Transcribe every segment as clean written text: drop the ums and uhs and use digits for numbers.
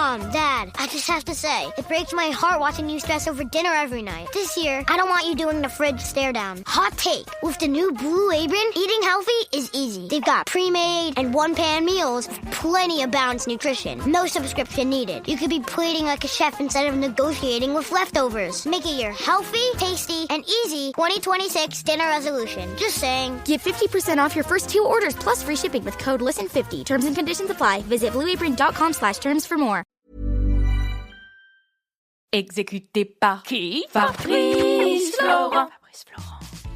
Mom, Dad, I just have to say, it breaks my heart watching you stress over dinner every night. This year, I don't want you doing the fridge stare down. Hot take, with the new Blue Apron, eating healthy is easy. They've got pre-made and one-pan meals with plenty of balanced nutrition. No subscription needed. You could be plating like a chef instead of negotiating with leftovers. Make it your healthy, tasty, and easy 2026 dinner resolution. Just saying. Get 50% off your first 2 orders plus free shipping with code LISTEN50. Terms and conditions apply. Visit blueapron.com/terms for more. Exécuté par qui? Fabrice Florent.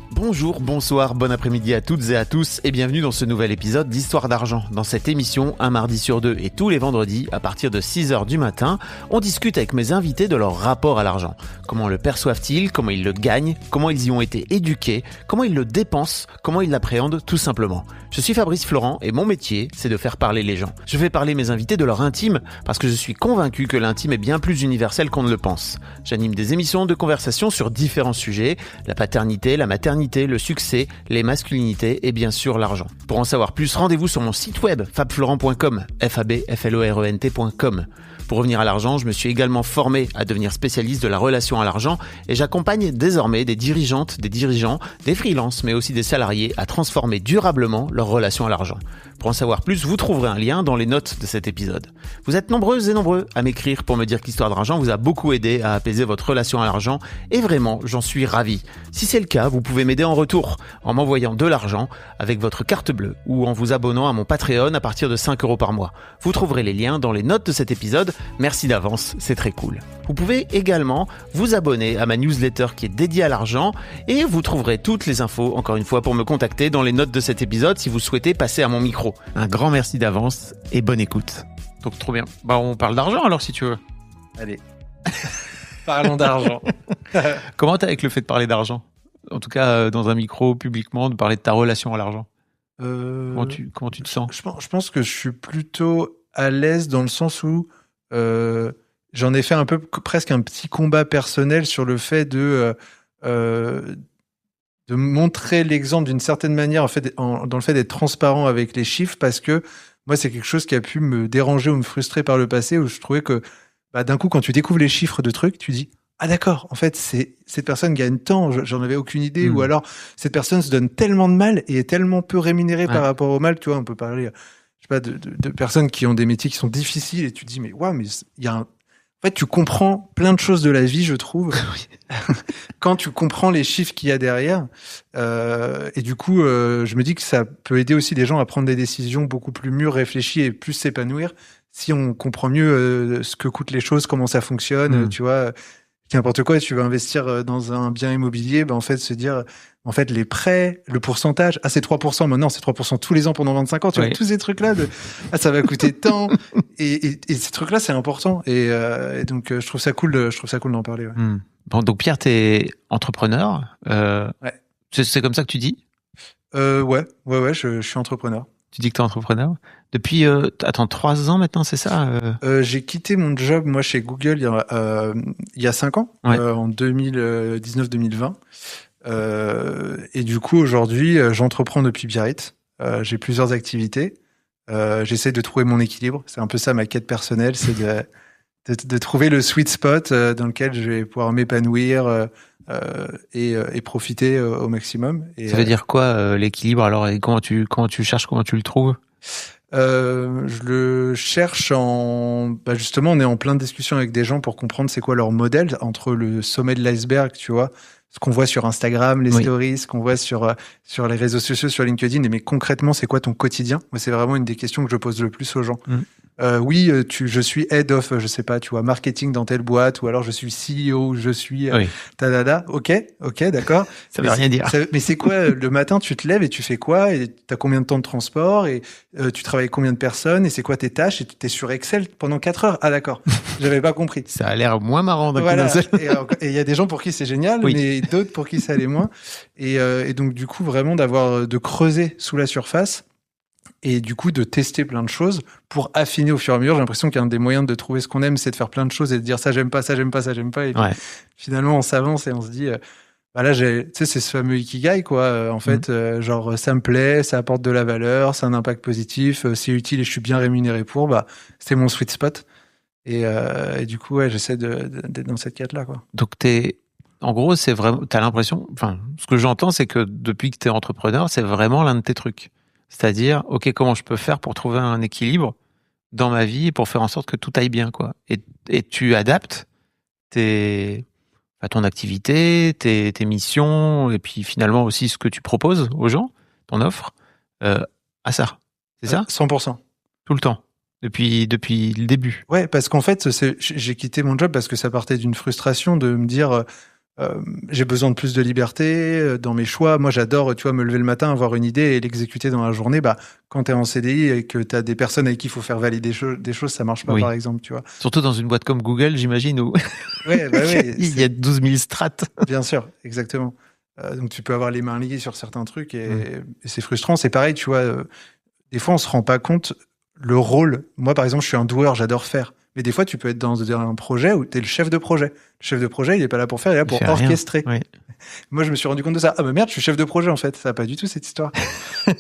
Bonjour, bonsoir, bon après-midi à toutes et à tous et bienvenue dans ce nouvel épisode d'Histoire d'argent. Dans cette émission, un mardi sur 2 et tous les vendredis, à partir de 6h du matin, on discute avec mes invités de leur rapport à l'argent. Comment le perçoivent-ils, comment ils le gagnent, comment ils y ont été éduqués, comment ils le dépensent, comment ils l'appréhendent tout simplement. Je suis Fabrice Florent et mon métier, c'est de faire parler les gens. Je fais parler mes invités de leur intime parce que je suis convaincu que l'intime est bien plus universel qu'on ne le pense. J'anime des émissions de conversation sur différents sujets, la paternité, la maternité, le succès, les masculinités et bien sûr l'argent. Pour en savoir plus, rendez-vous sur mon site web fabflorent.com, fabflorent.com. Pour revenir à l'argent, je me suis également formé à devenir spécialiste de la relation à l'argent et j'accompagne désormais des dirigeantes, des dirigeants, des freelances mais aussi des salariés à transformer durablement leur relation à l'argent. Pour en savoir plus, vous trouverez un lien dans les notes de cet épisode. Vous êtes nombreuses et nombreux à m'écrire pour me dire que l'histoire d'argent vous a beaucoup aidé à apaiser votre relation à l'argent et vraiment, j'en suis ravi. Si c'est le cas, vous pouvez m'aider en retour en m'envoyant de l'argent avec votre carte bleue ou en vous abonnant à mon Patreon à partir de 5€ par mois. Vous trouverez les liens dans les notes de cet épisode. Merci d'avance, c'est très cool. Vous pouvez également vous abonner à ma newsletter qui est dédiée à l'argent et vous trouverez toutes les infos, encore une fois, pour me contacter dans les notes de cet épisode si vous souhaitez passer à mon micro. Un grand merci d'avance et bonne écoute. Donc trop bien. Bah on parle d'argent alors si tu veux. Allez. Parlons d'argent. Comment t'es avec le fait de parler d'argent ? En tout cas, dans un micro, publiquement, de parler de ta relation à l'argent. Comment tu te sens ? Je pense que je suis plutôt à l'aise dans le sens où j'en ai fait un peu presque un petit combat personnel sur le fait de montrer l'exemple d'une certaine manière en fait, dans le fait d'être transparent avec les chiffres, parce que moi c'est quelque chose qui a pu me déranger ou me frustrer par le passé, où je trouvais que d'un coup quand tu découvres les chiffres de trucs, tu dis ah d'accord, en fait cette personne gagne tant, j'en avais aucune idée, ou alors cette personne se donne tellement de mal et est tellement peu rémunérée par rapport au mal. Tu vois, on peut parler je sais pas de personnes qui ont des métiers qui sont difficiles et tu te dis mais waouh, mais il y a en fait, tu comprends plein de choses de la vie, je trouve, quand tu comprends les chiffres qu'il y a derrière. Et du coup, je me dis que ça peut aider aussi des gens à prendre des décisions beaucoup plus mûres, réfléchies et plus s'épanouir si on comprend mieux ce que coûtent les choses, comment ça fonctionne. Tu vois, n'importe quoi, tu veux investir dans un bien immobilier, en fait, se dire, en fait, les prêts, le pourcentage, c'est 3%, maintenant c'est 3% tous les ans pendant 25 ans, tu vois, tous ces trucs-là, ça va coûter tant, et ces trucs-là, c'est important, et donc, je trouve ça cool d'en parler, ouais. Bon, donc Pierre, t'es entrepreneur, ouais. C'est comme ça que tu dis? Ouais, je suis entrepreneur. Tu dis que t'es entrepreneur? Depuis, 3 ans maintenant, c'est ça? J'ai quitté mon job, moi, chez Google, il y a 5 ans, en 2019-2020. Et du coup, aujourd'hui, j'entreprends depuis Biarritz. J'ai plusieurs activités. J'essaie de trouver mon équilibre. C'est un peu ça, ma quête personnelle, c'est de trouver le sweet spot dans lequel je vais pouvoir m'épanouir et profiter au maximum. Et, ça veut dire quoi, l'équilibre alors, et comment tu cherches, comment tu le trouves? Je le cherche justement, on est en plein de discussions avec des gens pour comprendre c'est quoi leur modèle entre le sommet de l'iceberg, tu vois, ce qu'on voit sur Instagram, les stories, ce qu'on voit sur les réseaux sociaux, sur LinkedIn, mais concrètement, c'est quoi ton quotidien? Moi, c'est vraiment une des questions que je pose le plus aux gens. Je suis head of, je sais pas, tu vois, marketing dans telle boîte, ou alors je suis CEO, je suis tadada. Ok, d'accord. Ça veut rien dire. Mais c'est quoi, le matin, tu te lèves et tu fais quoi? Et t'as combien de temps de transport? Et tu travailles avec combien de personnes? Et c'est quoi tes tâches? Et t'es sur Excel pendant 4 heures? Ah d'accord, j'avais pas compris. Ça a l'air moins marrant d'un coup d'un seul. Et il y a des gens pour qui c'est génial, mais d'autres pour qui ça l'est moins. Et donc du coup, vraiment de creuser sous la surface. Et du coup, de tester plein de choses pour affiner au fur et à mesure. J'ai l'impression qu'un des moyens de trouver ce qu'on aime, c'est de faire plein de choses et de dire ça, j'aime pas, ça, j'aime pas, ça, j'aime pas. Et puis, finalement, on s'avance et on se dit, là, tu sais, c'est ce fameux ikigai, quoi. En fait, genre, ça me plaît, ça apporte de la valeur, c'est un impact positif, c'est utile et je suis bien rémunéré pour, c'est mon sweet spot. Et du coup, ouais, j'essaie d'être dans cette quête-là, quoi. Donc en gros, c'est vraiment, t'as l'impression, enfin, ce que j'entends, c'est que depuis que t'es entrepreneur, c'est vraiment l'un de tes trucs. C'est-à-dire, ok, comment je peux faire pour trouver un équilibre dans ma vie et pour faire en sorte que tout aille bien, quoi. Et tu adaptes ton activité, tes missions, et puis finalement aussi ce que tu proposes aux gens, ton offre, à ça. C'est ça? 100%. Tout le temps. Depuis le début. Ouais, parce qu'en fait, j'ai quitté mon job parce que ça partait d'une frustration de me dire j'ai besoin de plus de liberté dans mes choix. Moi, j'adore, tu vois, me lever le matin, avoir une idée et l'exécuter dans la journée. Bah, quand t'es en CDI et que t'as des personnes avec qui il faut faire valider des choses, ça marche pas, par exemple, tu vois. Surtout dans une boîte comme Google, j'imagine, où ouais, il y a 12 000 strates. Bien sûr, exactement. Donc, tu peux avoir les mains liées sur certains trucs et c'est frustrant. C'est pareil, tu vois, des fois, on se rend pas compte le rôle. Moi, par exemple, je suis un doueur, j'adore faire. Mais des fois, tu peux être dans un projet où tu es le chef de projet. Le chef de projet, il est pas là pour faire, il est là pour orchestrer. Oui. Moi, je me suis rendu compte de ça. Ah, bah merde, je suis chef de projet, en fait. Ça va pas du tout, cette histoire.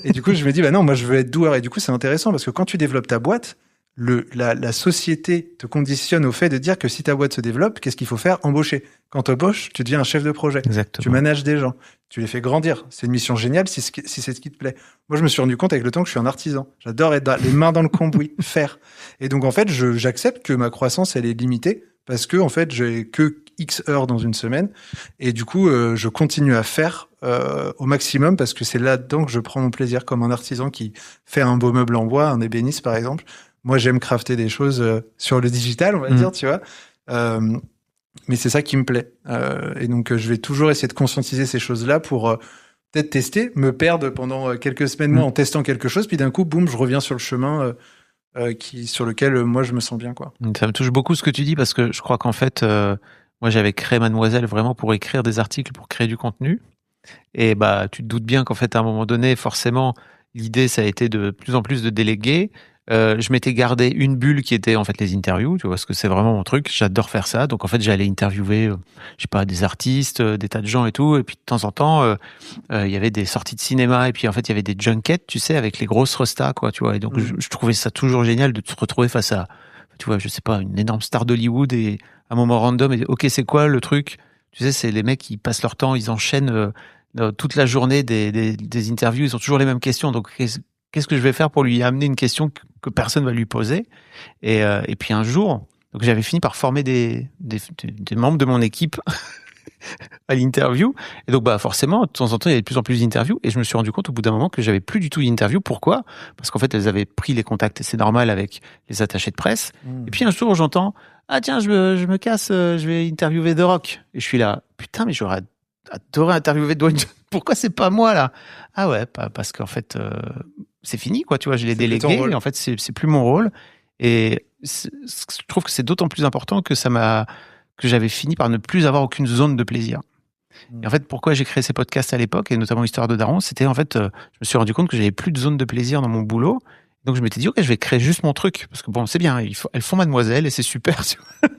Et du coup, je me dis, bah non, moi, je veux être doueur. Et du coup, c'est intéressant parce que quand tu développes ta boîte, la société te conditionne au fait de dire que si ta boîte se développe, qu'est-ce qu'il faut faire? Embaucher. Quand tu embauches, tu deviens un chef de projet. Exactement. Tu manages des gens. Tu les fais grandir. C'est une mission géniale si c'est ce qui te plaît. Moi, je me suis rendu compte avec le temps que je suis un artisan. J'adore être les mains dans le cambouis, faire. Et donc, en fait, j'accepte que ma croissance, elle est limitée parce que, en fait, j'ai que X heures dans une semaine. Et du coup, je continue à faire au maximum parce que c'est là-dedans que je prends mon plaisir comme un artisan qui fait un beau meuble en bois, un ébéniste, par exemple. Moi, j'aime crafter des choses sur le digital, on va dire, tu vois. Mais c'est ça qui me plaît. Et donc, je vais toujours essayer de conscientiser ces choses-là pour peut-être tester, me perdre pendant quelques semaines, moi, en testant quelque chose. Puis d'un coup, boum, je reviens sur le chemin sur lequel, moi, je me sens bien, quoi. Ça me touche beaucoup ce que tu dis parce que je crois qu'en fait, moi, j'avais créé Mademoiselle vraiment pour écrire des articles, pour créer du contenu. Et bah, tu te doutes bien qu'en fait, à un moment donné, forcément, l'idée, ça a été de plus en plus de déléguer. Je m'étais gardé une bulle qui était en fait les interviews, tu vois, parce que c'est vraiment mon truc. J'adore faire ça. Donc en fait, j'allais interviewer, je sais pas, des artistes, des tas de gens et tout. Et puis de temps en temps, il y avait des sorties de cinéma. Et puis en fait, il y avait des junkets, tu sais, avec les grosses restas, quoi, tu vois. Et donc je trouvais ça toujours génial de se retrouver face à, tu vois, je sais pas, une énorme star d'Hollywood et à un moment random. Et ok, c'est quoi le truc? Tu sais, c'est les mecs qui passent leur temps, ils enchaînent toute la journée des interviews. Ils ont toujours les mêmes questions. Donc qu'est-ce que je vais faire pour lui amener une question que personne va lui poser? Et puis un jour, donc j'avais fini par former des membres de mon équipe à l'interview. Et donc bah forcément, de temps en temps, il y avait de plus en plus d'interviews. Et je me suis rendu compte au bout d'un moment que j'avais plus du tout d'interviews. Pourquoi? Parce qu'en fait, elles avaient pris les contacts, et c'est normal, avec les attachés de presse. Et puis un jour, j'entends, ah tiens, je me casse, je vais interviewer The Rock. Et je suis là, putain, mais j'aurais adoré interviewer Dwayne. Pourquoi c'est pas moi là? Ah ouais, parce qu'en fait, c'est fini, quoi, tu vois, je l'ai délégué, et en fait, c'est plus mon rôle. Et je trouve que c'est d'autant plus important que que j'avais fini par ne plus avoir aucune zone de plaisir. Et en fait, pourquoi j'ai créé ces podcasts à l'époque, et notamment Histoire de Daron, c'était en fait, je me suis rendu compte que j'avais plus de zone de plaisir dans mon boulot. Donc je m'étais dit, ok, je vais créer juste mon truc. Parce que bon, c'est bien, elles font Mademoiselle et c'est super, tu vois.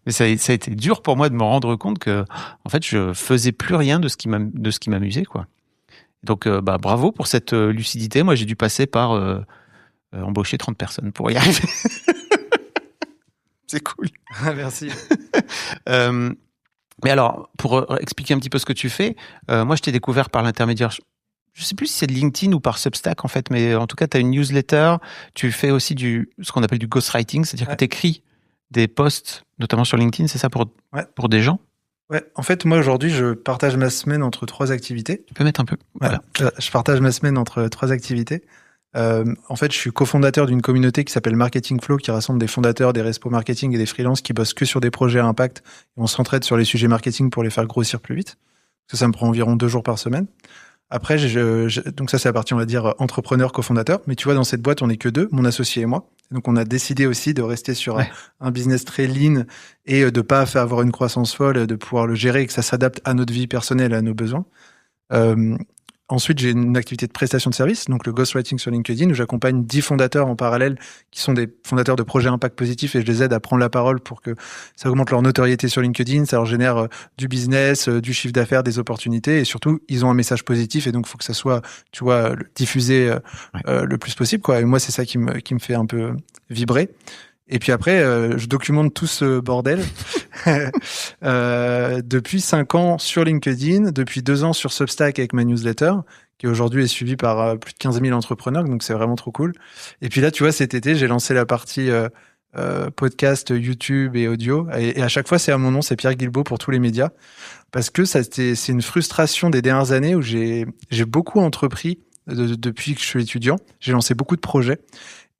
Mais ça a été dur pour moi de me rendre compte que, en fait, je faisais plus rien de ce qui m'amusait, quoi. Donc, bah, bravo pour cette lucidité. Moi, j'ai dû passer par embaucher 30 personnes pour y arriver. C'est cool. Merci. Mais alors, pour expliquer un petit peu ce que tu fais, moi, je t'ai découvert par l'intermédiaire, je sais plus si c'est de LinkedIn ou par Substack, en fait, mais en tout cas, tu as une newsletter. Tu fais aussi ce qu'on appelle du ghostwriting, c'est-à-dire que tu écris des posts, notamment sur LinkedIn, c'est ça, pour des gens? Ouais, en fait, moi, aujourd'hui, je partage ma semaine entre 3 activités. Tu peux mettre un peu. Voilà. Je partage ma semaine entre 3 activités. En fait, je suis cofondateur d'une communauté qui s'appelle Marketing Flow, qui rassemble des fondateurs, des respo marketing et des freelances qui bossent que sur des projets à impact. Et on s'entraide sur les sujets marketing pour les faire grossir plus vite. Ça me prend environ 2 jours par semaine. Après, donc ça, c'est la partie, on va dire, entrepreneur, cofondateur. Mais tu vois, dans cette boîte, on n'est que 2, mon associé et moi. Et donc, on a décidé aussi de rester sur un business très lean et de pas faire avoir une croissance folle, de pouvoir le gérer et que ça s'adapte à notre vie personnelle, à nos besoins. Ensuite, j'ai une activité de prestation de service, donc le ghostwriting sur LinkedIn, où j'accompagne 10 fondateurs en parallèle qui sont des fondateurs de projets impact positif, et je les aide à prendre la parole pour que ça augmente leur notoriété sur LinkedIn, ça leur génère du business, du chiffre d'affaires, des opportunités, et surtout, ils ont un message positif, et donc il faut que ça soit, tu vois, diffusé le plus possible, quoi. Et moi, c'est ça qui me fait un peu vibrer. Et puis après, je documente tout ce bordel depuis 5 ans sur LinkedIn, depuis 2 ans sur Substack avec ma newsletter, qui aujourd'hui est suivie par plus de 15 000 entrepreneurs, donc c'est vraiment trop cool. Et puis là, tu vois, cet été, j'ai lancé la partie podcast, YouTube et audio. Et à chaque fois, c'est à mon nom, c'est Pierre Guilbeault pour tous les médias. Parce que c'est une frustration des dernières années où j'ai beaucoup entrepris depuis que je suis étudiant. J'ai lancé beaucoup de projets.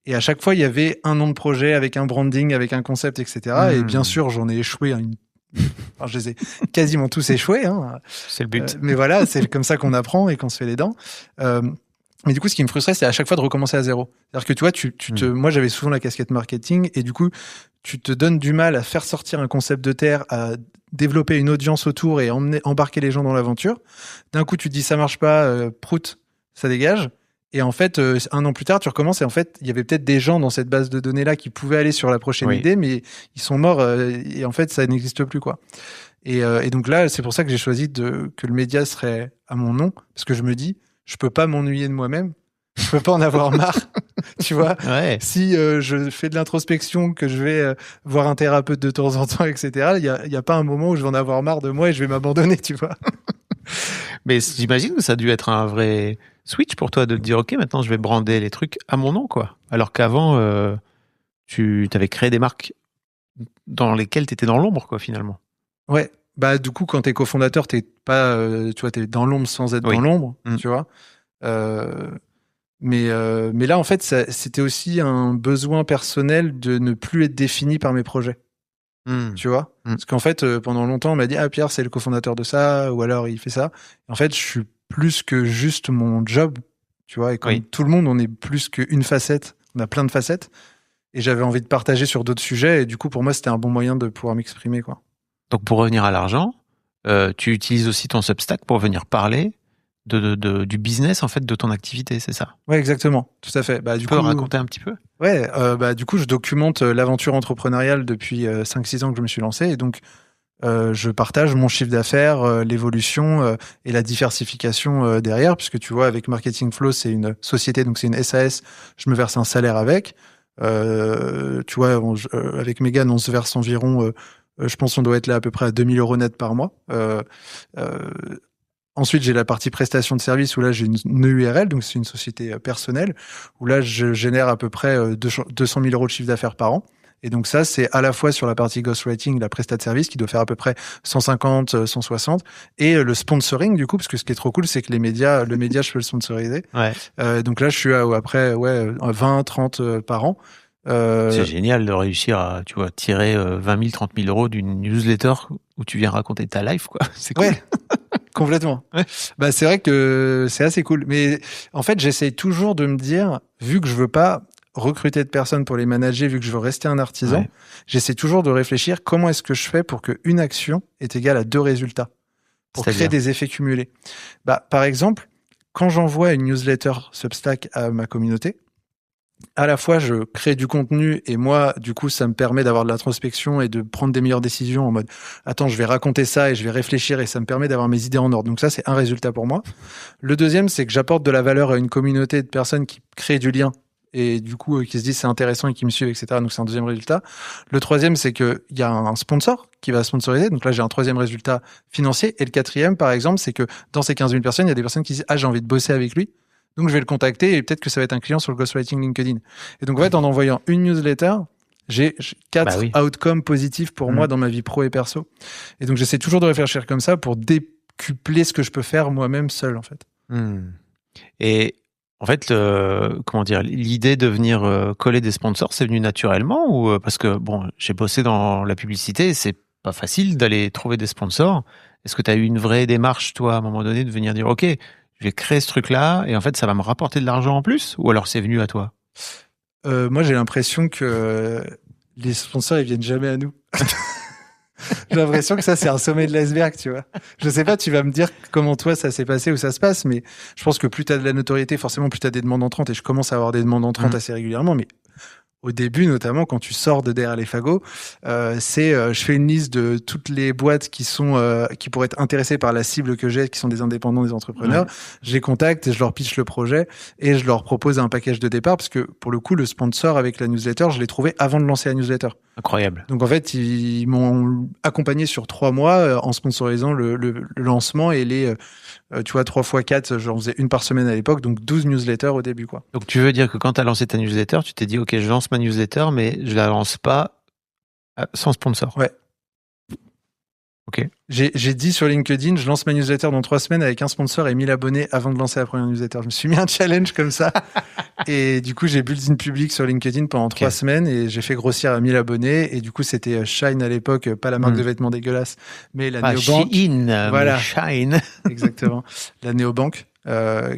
Et à chaque fois, il y avait un nom de projet avec un branding, avec un concept, etc. Et bien sûr, j'en ai échoué. Enfin, je les ai quasiment tous échoués. Hein. C'est le but. Mais voilà, c'est comme ça qu'on apprend et qu'on se fait les dents. Mais du coup, ce qui me frustrait, c'est à chaque fois de recommencer à zéro. C'est-à-dire que tu vois, moi, j'avais souvent la casquette marketing et du coup, tu te donnes du mal à faire sortir un concept de terre, à développer une audience autour et embarquer les gens dans l'aventure. D'un coup, tu te dis ça marche pas, prout, ça dégage. Et en fait, 1 an plus tard, tu recommences et en fait, il y avait peut-être des gens dans cette base de données-là qui pouvaient aller sur la prochaine idée, mais ils sont morts et en fait, ça n'existe plus, quoi. Et donc là, c'est pour ça que j'ai choisi que le média serait à mon nom, parce que je me dis, je peux pas m'ennuyer de moi-même, je peux pas en avoir marre, tu vois. Ouais. Si je fais de l'introspection, que je vais voir un thérapeute de temps en temps, etc., il y a pas un moment où je vais en avoir marre de moi et je vais m'abandonner, tu vois. Mais j'imagine que ça a dû être un vrai switch pour toi de te dire ok, maintenant je vais brander les trucs à mon nom, quoi. Alors qu'avant tu t'avais créé des marques dans lesquelles tu étais dans l'ombre, quoi, finalement. Ouais, bah du coup quand t'es cofondateur, t'es pas tu vois, t'es dans l'ombre sans être dans l'ombre, tu vois. Mais là en fait c'était aussi un besoin personnel de ne plus être défini par mes projets. Tu vois, parce qu'en fait pendant longtemps on m'a dit Pierre c'est le cofondateur de ça, ou alors il fait ça. En fait je suis plus que juste mon job, tu vois, et comme tout le monde on est plus qu'une facette, on a plein de facettes et j'avais envie de partager sur d'autres sujets et du coup pour moi c'était un bon moyen de pouvoir m'exprimer, quoi. Donc pour revenir à l'argent, tu utilises aussi ton Substack pour venir parler du business en fait de ton activité, c'est ça? Ouais, exactement, tout à fait. Tu peux raconter un petit peu? Ouais, du coup je documente l'aventure entrepreneuriale depuis 5-6 ans que je me suis lancé et donc je partage mon chiffre d'affaires, l'évolution et la diversification derrière, puisque tu vois avec Marketing Flow c'est une société, donc c'est une SAS, je me verse un salaire avec. Tu vois, avec Mégane on se verse environ, je pense qu'on doit être là à peu près à 2 000 € net par mois. Ensuite, j'ai la partie prestation de service où là, j'ai une EURL, donc c'est une société personnelle, où là, je génère à peu près 200 000 € de chiffre d'affaires par an. Et donc ça, c'est à la fois sur la partie ghostwriting, la prestat de service, qui doit faire à peu près 150, 160, et le sponsoring, du coup, parce que ce qui est trop cool, c'est que le média, je peux le sponsoriser. Ouais. Donc là, je suis à 20, 30 par an. C'est génial de réussir à, tu vois, tirer 20 000, 30 000 € d'une newsletter où tu viens raconter ta life, quoi. C'est cool. Ouais. Complètement. Ouais. Bah, c'est vrai que c'est assez cool. Mais en fait, j'essaye toujours de me dire, vu que je veux pas recruter de personnes pour les manager, vu que je veux rester un artisan, j'essaie toujours de réfléchir comment est-ce que je fais pour qu'une action est égale à 2 résultats, pour créer des effets cumulés. Bah, par exemple, quand j'envoie une newsletter Substack à ma communauté, à la fois je crée du contenu et moi du coup ça me permet d'avoir de l'introspection et de prendre des meilleures décisions en mode attends je vais raconter ça et je vais réfléchir et ça me permet d'avoir mes idées en ordre, donc ça c'est un résultat pour moi. Le deuxième c'est que j'apporte de la valeur à une communauté de personnes qui créent du lien et du coup qui se disent c'est intéressant et qui me suivent, etc. Donc c'est un deuxième résultat. Le troisième c'est que il y a un sponsor qui va sponsoriser, donc là j'ai un troisième résultat financier. Et le quatrième par exemple c'est que dans ces 15 000 personnes il y a des personnes qui disent j'ai envie de bosser avec lui. Donc, je vais le contacter et peut-être que ça va être un client sur le ghostwriting LinkedIn. Et donc, en fait, en envoyant une newsletter, j'ai 4 outcomes positifs pour moi dans ma vie pro et perso. Et donc, j'essaie toujours de réfléchir comme ça pour décupler ce que je peux faire moi-même seul, en fait. Et en fait, l'idée de venir coller des sponsors, c'est venu naturellement ou parce que, bon, j'ai bossé dans la publicité, c'est pas facile d'aller trouver des sponsors. Est-ce que tu as eu une vraie démarche, toi, à un moment donné, de venir dire, OK, je vais créer ce truc-là et en fait, ça va me rapporter de l'argent en plus? Ou alors c'est venu à toi? Moi, j'ai l'impression que les sponsors, ils viennent jamais à nous. J'ai l'impression que ça, c'est un sommet de l'iceberg, tu vois. Je sais pas, tu vas me dire comment toi, ça s'est passé ou ça se passe, mais je pense que plus t'as de la notoriété, forcément, plus t'as des demandes entrantes et je commence à avoir des demandes entrantes assez régulièrement, mais au début, notamment quand tu sors de derrière les fagots, je fais une liste de toutes les boîtes qui pourraient être intéressées par la cible que j'ai, qui sont des indépendants, des entrepreneurs. Ouais. Je les contacte et je leur pitch le projet et je leur propose un package de départ parce que pour le coup, le sponsor avec la newsletter, je l'ai trouvé avant de lancer la newsletter. Incroyable. Donc en fait, ils m'ont accompagné sur 3 mois en sponsorisant le lancement et les 3 x 4, j'en faisais une par semaine à l'époque, donc 12 newsletters au début, quoi. Donc tu veux dire que quand tu as lancé ta newsletter, tu t'es dit ok, je lance ma newsletter, mais je la lance pas sans sponsor. Ouais. Ok. J'ai dit sur LinkedIn, je lance ma newsletter dans 3 semaines avec un sponsor et 1000 abonnés avant de lancer la première newsletter. Je me suis mis un challenge comme ça. Et du coup, j'ai build in public sur LinkedIn pendant 3 semaines et j'ai fait grossir à 1000 abonnés. Et du coup, c'était Shine à l'époque, pas la marque de vêtements dégueulasse, mais la néobanque. Shein, voilà. Shine. Exactement. La néobanque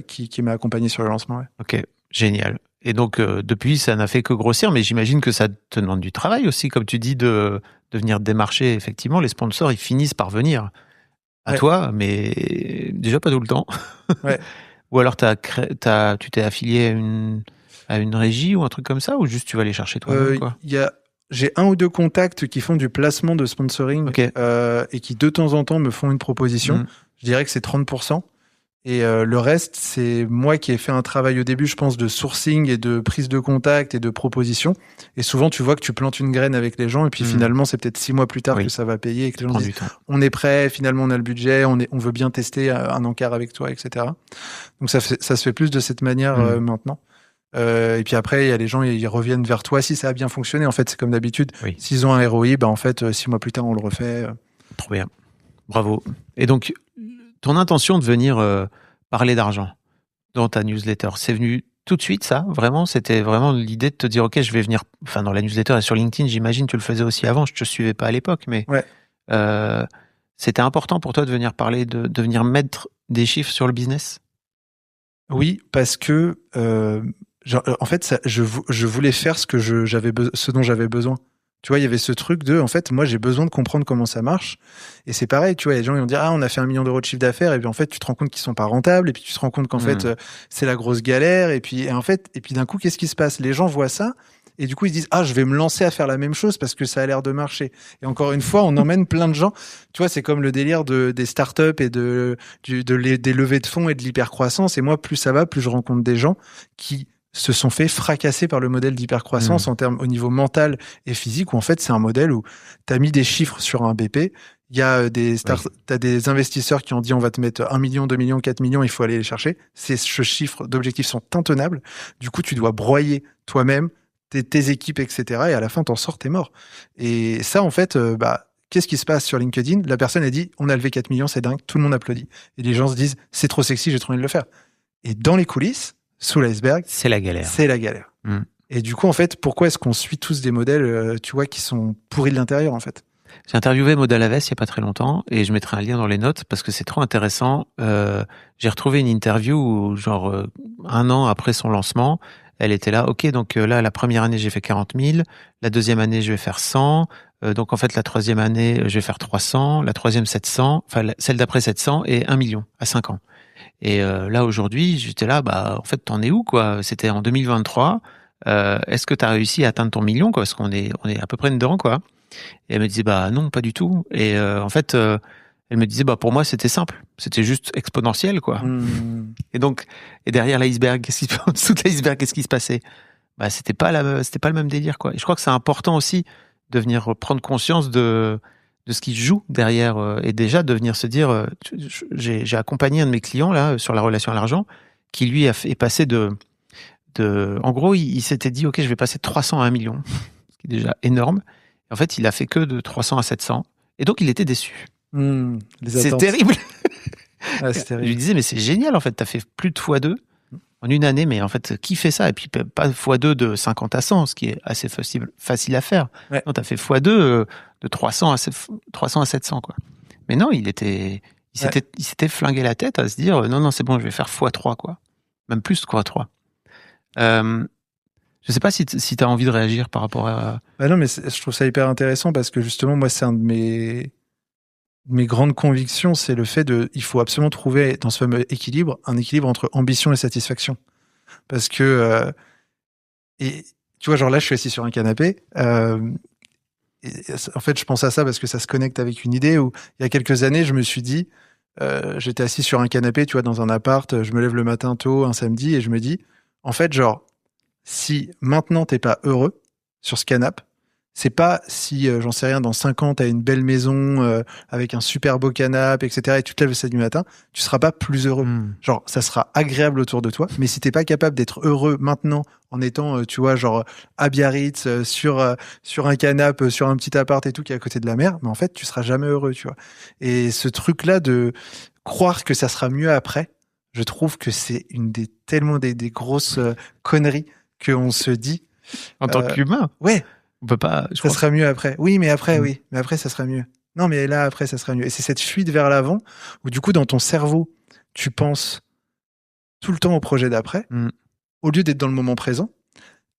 qui m'a accompagné sur le lancement. Ouais. Ok, génial. Et donc, depuis, ça n'a fait que grossir, mais j'imagine que ça te demande du travail aussi, comme tu dis, de venir démarcher. Effectivement, les sponsors, ils finissent par venir à toi, mais déjà pas tout le temps. Ouais. Ou alors, tu t'es affilié à une régie ou un truc comme ça, ou juste tu vas les chercher toi-même, quoi. J'ai 1 ou 2 contacts qui font du placement de sponsoring et qui, de temps en temps, me font une proposition. Je dirais que c'est 30%. Et le reste, c'est moi qui ai fait un travail au début, je pense, de sourcing et de prise de contact et de proposition. Et souvent, tu vois que tu plantes une graine avec les gens et puis finalement, c'est peut-être 6 mois plus tard que ça va payer et que les gens disent on est prêt, finalement, on a le budget, on veut bien tester un encart avec toi, etc. Donc ça se fait plus de cette manière maintenant. Et puis après, il y a les gens, ils reviennent vers toi si ça a bien fonctionné. En fait, c'est comme d'habitude. Oui. S'ils ont un ROI, en fait, 6 mois plus tard, on le refait. Trop bien. Bravo. Et donc, ton intention de venir parler d'argent dans ta newsletter, c'est venu tout de suite, ça? Vraiment? C'était vraiment l'idée de te dire, OK, je vais venir... Enfin, dans la newsletter et sur LinkedIn, j'imagine, tu le faisais aussi avant. Je te suivais pas à l'époque, mais c'était important pour toi de venir parler, de venir mettre des chiffres sur le business? Oui, parce que... en fait, je voulais faire ce dont j'avais besoin. Tu vois, il y avait ce truc en fait, moi, j'ai besoin de comprendre comment ça marche. Et c'est pareil, tu vois, il y a des gens qui vont dire, on a fait 1 million d'euros de chiffre d'affaires. Et puis, en fait, tu te rends compte qu'ils sont pas rentables. Et puis, tu te rends compte qu'en fait, c'est la grosse galère. Et puis d'un coup, qu'est-ce qui se passe? Les gens voient ça. Et du coup, ils se disent, je vais me lancer à faire la même chose parce que ça a l'air de marcher. Et encore une fois, on emmène plein de gens. Tu vois, c'est comme le délire des startups et des levées de fonds et de l'hypercroissance. Et moi, plus ça va, plus je rencontre des gens qui se sont fait fracasser par le modèle d'hypercroissance en termes au niveau mental et physique, où en fait c'est un modèle où tu as mis des chiffres sur un BP, il y a t'as des investisseurs qui ont dit on va te mettre 1 million, 2 millions, 4 millions, il faut aller les chercher. Ce chiffre d'objectifs sont intenables. Du coup, tu dois broyer toi-même, tes équipes, etc. Et à la fin, t'en sors, t'es mort. Et ça, en fait, qu'est-ce qui se passe sur LinkedIn? La personne a dit on a levé 4 millions, c'est dingue, tout le monde applaudit. Et les gens se disent c'est trop sexy, j'ai trop envie de le faire. Et dans les coulisses, sous l'iceberg, c'est la galère. C'est la galère. Et du coup, en fait, pourquoi est-ce qu'on suit tous des modèles, tu vois, qui sont pourris de l'intérieur, en fait? J'ai interviewé Maud Alavès il y a pas très longtemps et je mettrai un lien dans les notes parce que c'est trop intéressant. J'ai retrouvé une interview où, 1 an après son lancement, elle était là. Ok, donc là, la première année, j'ai fait 40 000. La deuxième année, je vais faire 100. Donc en fait, la troisième année, je vais faire 300. La troisième, 700. Enfin, celle d'après, 700 et 1 million à 5 ans. Et là, aujourd'hui, j'étais là, en fait, t'en es où, quoi? C'était en 2023. Est-ce que t'as réussi à atteindre ton million, quoi? Parce qu'on est à peu près dedans, quoi. Et elle me disait, non, pas du tout. Et en fait, elle me disait, pour moi, c'était simple. C'était juste exponentiel, quoi. Et derrière l'iceberg, en dessous de l'iceberg, qu'est-ce qui se passait? C'était pas le même délire, quoi. Et je crois que c'est important aussi de venir prendre conscience de ce qui se joue derrière et déjà de venir se dire j'ai accompagné un de mes clients là sur la relation à l'argent qui lui est passé en gros il s'était dit ok je vais passer de 300 à 1 million ce qui est déjà énorme. En fait il a fait que de 300 à 700 et donc il était déçu. C'est terrible. C'est terrible. Je lui disais mais c'est génial en fait t'as fait plus de x2 en une année, mais en fait, qui fait ça? Et puis, pas x2 de 50 à 100, ce qui est assez facile à faire. Ouais. Non, t'as fait x2 de 300 à 700, quoi. Mais non, il s'était flingué la tête à se dire, non, c'est bon, je vais faire x3, quoi. Même plus que x3. Je sais pas si t'as envie de réagir par rapport à... non, mais je trouve ça hyper intéressant parce que justement, moi, c'est un de mes grandes convictions, c'est le fait il faut absolument trouver dans ce fameux équilibre, un équilibre entre ambition et satisfaction. Parce que, et tu vois, genre là, je suis assis sur un canapé. En fait, je pense à ça parce que ça se connecte avec une idée où, il y a quelques années, je me suis dit, j'étais assis sur un canapé, tu vois, dans un appart, je me lève le matin tôt, un samedi, et je me dis, en fait, genre, si maintenant t'es pas heureux sur ce canapé, c'est pas si, j'en sais rien, dans 5 ans, t'as une belle maison avec un super beau canapé, etc., et tu te lèves le samedi matin, tu seras pas plus heureux. Genre, ça sera agréable autour de toi, mais si t'es pas capable d'être heureux maintenant en étant, tu vois, genre, à Biarritz, sur un canapé, sur un petit appart et tout qui est à côté de la mer, mais en fait, tu seras jamais heureux, tu vois. Et ce truc-là de croire que ça sera mieux après, je trouve que c'est tellement des grosses conneries qu'on se dit. En tant qu'humain. Ouais. On peut pas. Ça sera mieux après. Oui, mais après, oui. Mais après, ça sera mieux. Non, mais là, après, ça sera mieux. Et c'est cette fuite vers l'avant où, du coup, dans ton cerveau, tu penses tout le temps au projet d'après, au lieu d'être dans le moment présent.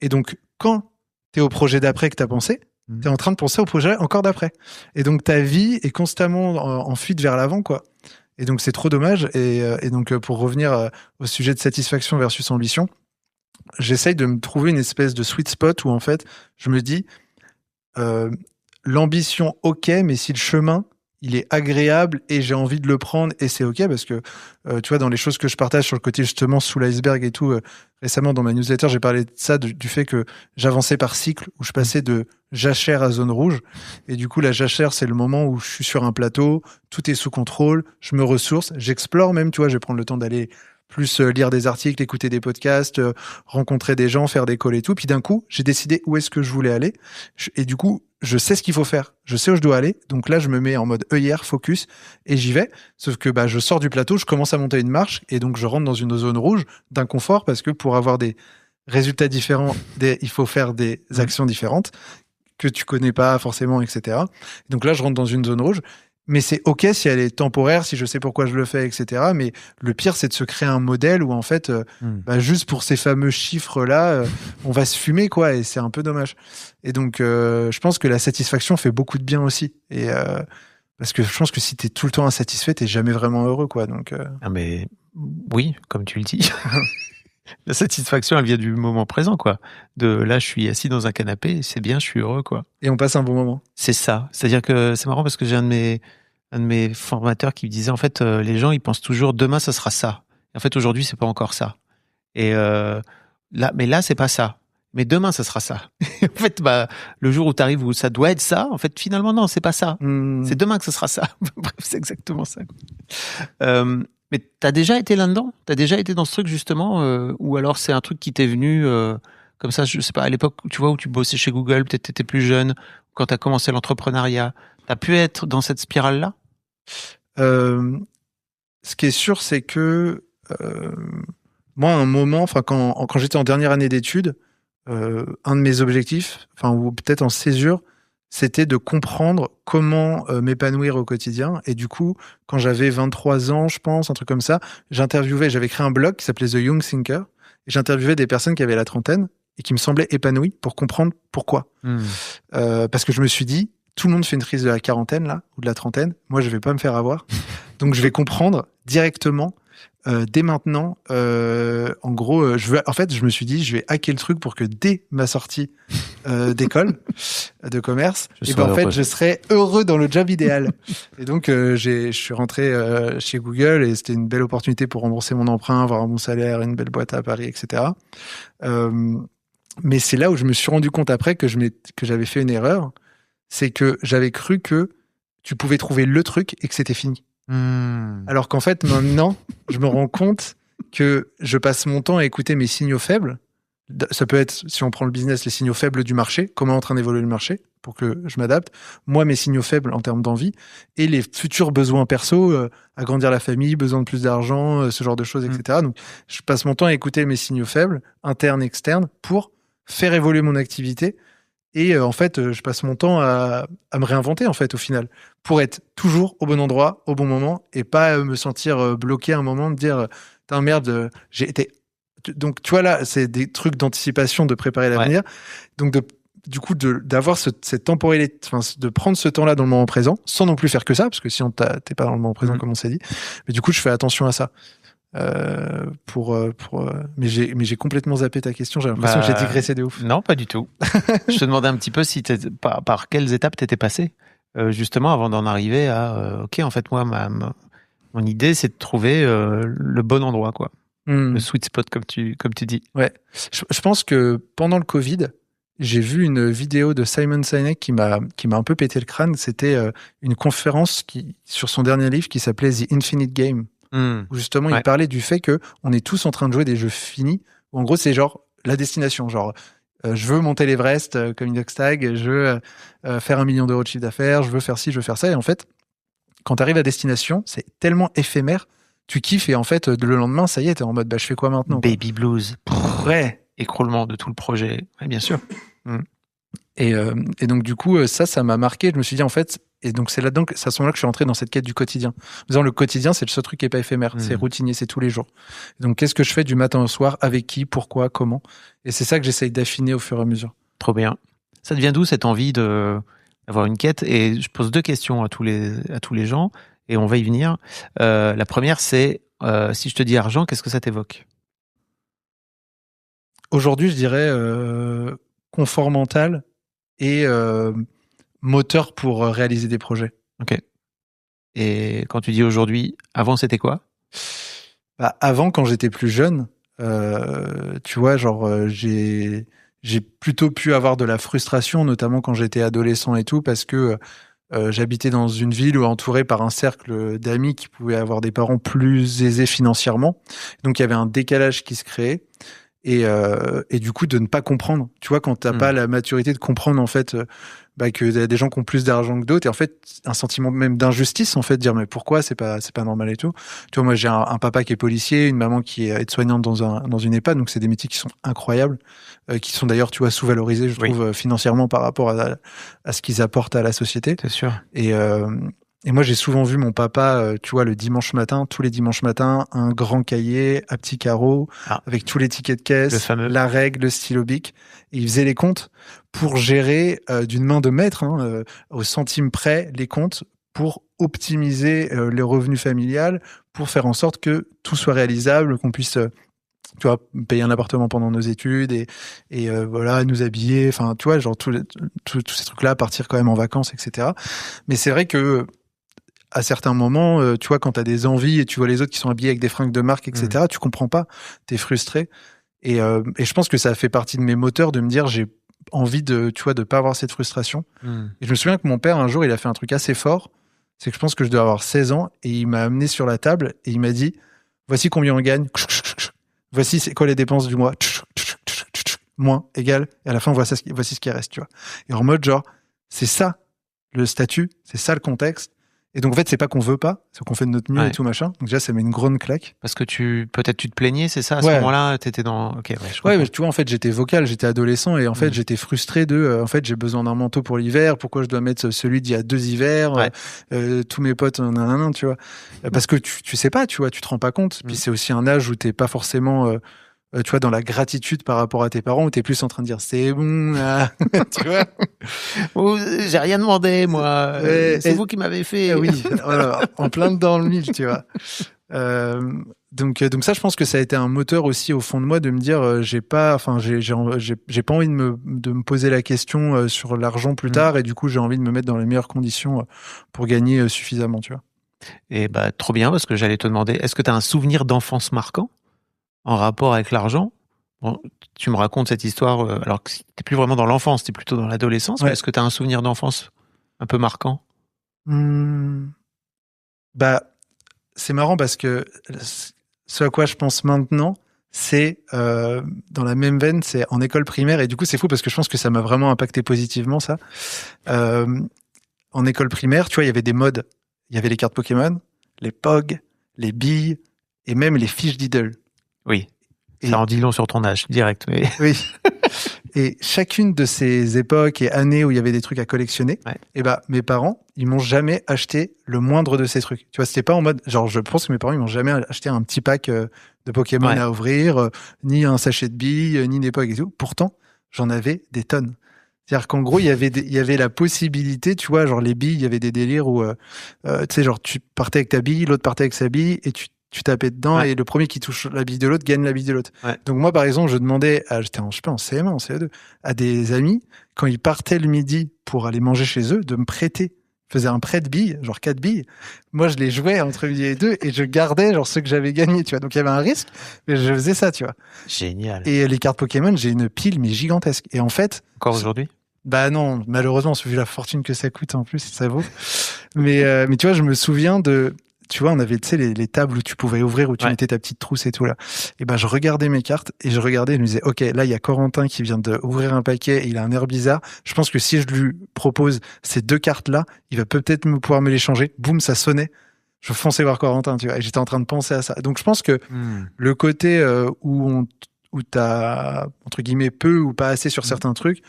Et donc, quand t'es au projet d'après que t'as pensé, t'es en train de penser au projet encore d'après. Et donc, ta vie est constamment en fuite vers l'avant, quoi. Et donc, c'est trop dommage. Et donc, pour revenir au sujet de satisfaction versus ambition, j'essaye de me trouver une espèce de sweet spot où, en fait, je me dis, l'ambition, ok, mais si le chemin, il est agréable et j'ai envie de le prendre et c'est ok, parce que, tu vois, dans les choses que je partage sur le côté, justement, sous l'iceberg et tout, récemment, dans ma newsletter, j'ai parlé de ça, du fait que j'avançais par cycle, où je passais de jachère à zone rouge. Et du coup, la jachère, c'est le moment où je suis sur un plateau, tout est sous contrôle, je me ressource, j'explore même, tu vois, je vais prendre le temps d'aller plus lire des articles, écouter des podcasts, rencontrer des gens, faire des calls et tout. Puis d'un coup, j'ai décidé où est-ce que je voulais aller. Et du coup, je sais ce qu'il faut faire. Je sais où je dois aller. Donc là, je me mets en mode œillère, focus, et j'y vais. Sauf que je sors du plateau, je commence à monter une marche, et donc je rentre dans une zone rouge d'inconfort, parce que pour avoir des résultats différents, il faut faire des actions différentes que tu connais pas forcément, etc. Donc là, je rentre dans une zone rouge. Mais c'est ok si elle est temporaire, si je sais pourquoi je le fais, etc. Mais le pire, c'est de se créer un modèle où, en fait, juste pour ces fameux chiffres-là, on va se fumer, quoi, et c'est un peu dommage. Et donc, je pense que la satisfaction fait beaucoup de bien aussi. Et parce que je pense que si t'es tout le temps insatisfait, t'es jamais vraiment heureux, quoi. Donc, Ah, mais oui, comme tu le dis. La satisfaction, elle vient du moment présent, quoi. De là, je suis assis dans un canapé, c'est bien, je suis heureux, quoi. Et on passe un bon moment. C'est ça. C'est-à-dire que c'est marrant parce que j'ai un de mes formateurs qui me disait, en fait, les gens, ils pensent toujours demain, ça sera ça. Et en fait, aujourd'hui, c'est pas encore ça. Et là, c'est pas ça. Mais demain, ça sera ça. En fait, le jour où tu arrives où ça doit être ça, en fait, finalement, non, c'est pas ça. C'est demain que ça sera ça. Bref, c'est exactement ça. Mais t'as déjà été là-dedans? T'as déjà été dans ce truc, justement, ou alors c'est un truc qui t'est venu comme ça, je sais pas, à l'époque, tu vois, où tu bossais chez Google, peut-être t'étais plus jeune, quand t'as commencé l'entrepreneuriat. T'as pu être dans cette spirale-là? Ce qui est sûr, c'est que moi, à un moment, quand j'étais en dernière année d'études, un de mes objectifs, ou peut-être en césure, c'était de comprendre comment m'épanouir au quotidien. Et du coup, quand j'avais 23 ans, je pense, un truc comme ça, j'avais créé un blog qui s'appelait The Young Thinker, et j'interviewais des personnes qui avaient la trentaine et qui me semblaient épanouies pour comprendre pourquoi. Parce que je me suis dit, tout le monde fait une crise de la quarantaine, là, ou de la trentaine. Moi, je vais pas me faire avoir. Donc, je vais comprendre directement, dès maintenant. En gros, je me suis dit, je vais hacker le truc pour que dès ma sortie d'école, de commerce, je serai heureux dans le job idéal. Et donc, je suis rentré chez Google et c'était une belle opportunité pour rembourser mon emprunt, avoir un bon salaire, une belle boîte à Paris, etc. Mais c'est là où je me suis rendu compte après que j'avais fait une erreur. C'est que j'avais cru que tu pouvais trouver le truc et que c'était fini. Alors qu'en fait, maintenant, je me rends compte que je passe mon temps à écouter mes signaux faibles. Ça peut être, si on prend le business, les signaux faibles du marché, comment est en train d'évoluer le marché, pour que je m'adapte. Moi, mes signaux faibles en termes d'envie et les futurs besoins perso, agrandir la famille, besoin de plus d'argent, ce genre de choses, etc. Donc, je passe mon temps à écouter mes signaux faibles, internes, externes, pour faire évoluer mon activité. Et en fait, je passe mon temps à me réinventer, en fait, au final, pour être toujours au bon endroit, au bon moment, et pas me sentir bloqué à un moment, de dire « Putain, merde, j'ai été... » Donc, tu vois, là, c'est des trucs d'anticipation, de préparer l'avenir. Ouais. Donc, du coup, d'avoir cette temporalité, de prendre ce temps-là dans le moment présent, sans non plus faire que ça, parce que sinon, t'es pas dans le moment présent, comme on s'est dit. Mais du coup, je fais attention à ça. Mais j'ai complètement zappé ta question. J'ai l'impression que j'ai digressé de ouf. Non, pas du tout. Je te demandais un petit peu si par quelles étapes t'étais passé, justement, avant d'en arriver à ok, en fait, moi, mon idée, c'est de trouver le bon endroit, quoi. Le sweet spot, comme tu dis. Ouais. Je pense que pendant le Covid, j'ai vu une vidéo de Simon Sinek qui m'a un peu pété le crâne. C'était une conférence sur son dernier livre qui s'appelait The Infinite Game. Où justement, il parlait du fait que on est tous en train de jouer des jeux finis. Où en gros, c'est genre la destination. Genre, je veux monter l'Everest comme Inoxtag, je veux faire 1 million d'euros de chiffre d'affaires, je veux faire ci, je veux faire ça. Et en fait, quand tu arrives à destination, c'est tellement éphémère, tu kiffes et en fait, le lendemain, ça y est, t'es en mode, je fais quoi maintenant, quoi. Baby blues. Ouais. Écroulement de tout le projet. Ouais, bien sûr. Et donc, du coup, ça m'a marqué. Je me suis dit, en fait, et donc, c'est là-dedans que, c'est à ce moment-là que je suis entré dans cette quête du quotidien. En disant, le quotidien, c'est le seul truc qui est pas éphémère. C'est routinier, c'est tous les jours. Donc, qu'est-ce que je fais du matin au soir? Avec qui? Pourquoi? Comment? Et c'est ça que j'essaye d'affiner au fur et à mesure. Trop bien. Ça devient d'où cette envie d'avoir une quête? Et je pose 2 questions à tous les gens, et on va y venir. La première, c'est, si je te dis argent, qu'est-ce que ça t'évoque? Aujourd'hui, je dirais confort mental et moteur pour réaliser des projets. Ok. Et quand tu dis aujourd'hui, avant c'était quoi? Avant, quand j'étais plus jeune, tu vois, genre j'ai plutôt pu avoir de la frustration, notamment quand j'étais adolescent et tout, parce que j'habitais dans une ville où entouré par un cercle d'amis qui pouvaient avoir des parents plus aisés financièrement. Donc il y avait un décalage qui se créait. Et du coup de ne pas comprendre, tu vois, quand t'as pas la maturité de comprendre en fait que y a des gens qui ont plus d'argent que d'autres, et en fait un sentiment même d'injustice, en fait, de dire mais pourquoi c'est pas normal et tout. Tu vois, moi j'ai un papa qui est policier, une maman qui est aide-soignante dans une EHPAD, donc c'est des métiers qui sont incroyables, qui sont d'ailleurs, tu vois, sous-valorisés, je trouve, financièrement par rapport à ce qu'ils apportent à la société. C'est sûr. Et moi, j'ai souvent vu mon papa, tu vois, le dimanche matin, tous les dimanches matins, un grand cahier à petits carreaux, avec tous les tickets de caisse, la règle, le stylo bic. Et il faisait les comptes pour gérer d'une main de maître, au centime près, les comptes pour optimiser les revenus familiales, pour faire en sorte que tout soit réalisable, qu'on puisse... tu vois, payer un appartement pendant nos études et voilà, nous habiller, enfin, tu vois, genre tous ces trucs-là, partir quand même en vacances, etc. Mais c'est vrai que à certains moments, tu vois, quand t'as des envies et tu vois les autres qui sont habillés avec des fringues de marque, etc., tu comprends pas, t'es frustré. Et je pense que ça fait partie de mes moteurs de me dire, j'ai envie de pas avoir cette frustration. Et je me souviens que mon père, un jour, il a fait un truc assez fort. C'est que je pense que je dois avoir 16 ans et il m'a amené sur la table et il m'a dit, voici combien on gagne. Voici c'est quoi les dépenses du mois. Moins, égal. Et à la fin, voici ce qui reste, tu vois. Et en mode, genre, c'est ça, le statut, c'est ça le contexte. Et donc, en fait, c'est pas qu'on veut pas, c'est qu'on fait de notre mieux et tout, machin. Donc, déjà, ça met une grande claque. Parce que peut-être tu te plaignais, c'est ça, à ce moment-là, t'étais dans, ok, ouais, mais tu vois, en fait, j'étais vocal, j'étais adolescent et en fait, j'étais frustré en fait, j'ai besoin d'un manteau pour l'hiver, pourquoi je dois mettre celui d'il y a 2 hivers, tous mes potes, tu vois. Parce que tu sais pas, tu vois, tu te rends pas compte. Puis c'est aussi un âge où t'es pas forcément, tu vois, dans la gratitude par rapport à tes parents, où t'es plus en train de dire c'est bon, tu vois. Oh, j'ai rien demandé, moi. C'est vous qui m'avez fait. Oui, voilà, en plein dedans le mille, tu vois. Donc ça, je pense que ça a été un moteur aussi au fond de moi de me dire, j'ai pas envie de me poser la question sur l'argent plus tard, et du coup, j'ai envie de me mettre dans les meilleures conditions pour gagner suffisamment, tu vois. Et trop bien, parce que j'allais te demander, est-ce que tu as un souvenir d'enfance marquant en rapport avec l'argent? Bon, tu me racontes cette histoire, alors que t'es plus vraiment dans l'enfance, t'es plutôt dans l'adolescence, mais est-ce que tu as un souvenir d'enfance un peu marquant? C'est marrant parce que ce à quoi je pense maintenant, c'est dans la même veine, c'est en école primaire, et du coup c'est fou parce que je pense que ça m'a vraiment impacté positivement, ça. En école primaire, tu vois, il y avait des modes. Il y avait les cartes Pokémon, les POG, les billes, et même les fiches Diddle. Oui, ça en dit long sur ton âge, direct. Mais... Oui. Et chacune de ces époques et années où il y avait des trucs à collectionner, mes parents, ils m'ont jamais acheté le moindre de ces trucs. Tu vois, c'était pas en mode, genre, je pense que mes parents, ils m'ont jamais acheté un petit pack de Pokémon à ouvrir, ni un sachet de billes, ni des POG et tout. Pourtant, j'en avais des tonnes. C'est-à-dire qu'en gros, il y avait la possibilité, tu vois, genre les billes, il y avait des délires où, tu sais, genre tu partais avec ta bille, l'autre partait avec sa bille, et tu tu tapais dedans Ouais. et le premier qui touche la bille de l'autre gagne la bille de l'autre. Ouais. Donc moi, par exemple, je demandais, j'étais en CM1, en CE2, à des amis, quand ils partaient le midi pour aller manger chez eux, de me prêter. Ils faisaient un prêt de billes, genre 4 billes. Moi, je les jouais entre midi et 2 et je gardais genre ceux que j'avais gagnés, tu vois. Donc il y avait un risque, mais je faisais ça, tu vois. Génial. Et les cartes Pokémon, j'ai une pile mais gigantesque. Et en fait, Encore aujourd'hui? bah non, malheureusement, vu la fortune que ça coûte en plus, ça vaut. Mais tu vois, je me souviens tu vois, on avait, tu sais, les tables où tu pouvais ouvrir, où tu mettais ta petite trousse et tout là. Et ben, je regardais mes cartes et je regardais et je me disais, ok, là, il y a Corentin qui vient d'ouvrir un paquet et il a un air bizarre. Je pense que si je lui propose ces 2 cartes-là, il va peut-être pouvoir me les changer. Boum, ça sonnait. Je fonçais voir Corentin, tu vois. Et j'étais en train de penser à ça. Donc, je pense que le côté où t'as, entre guillemets, peu ou pas assez sur certains trucs,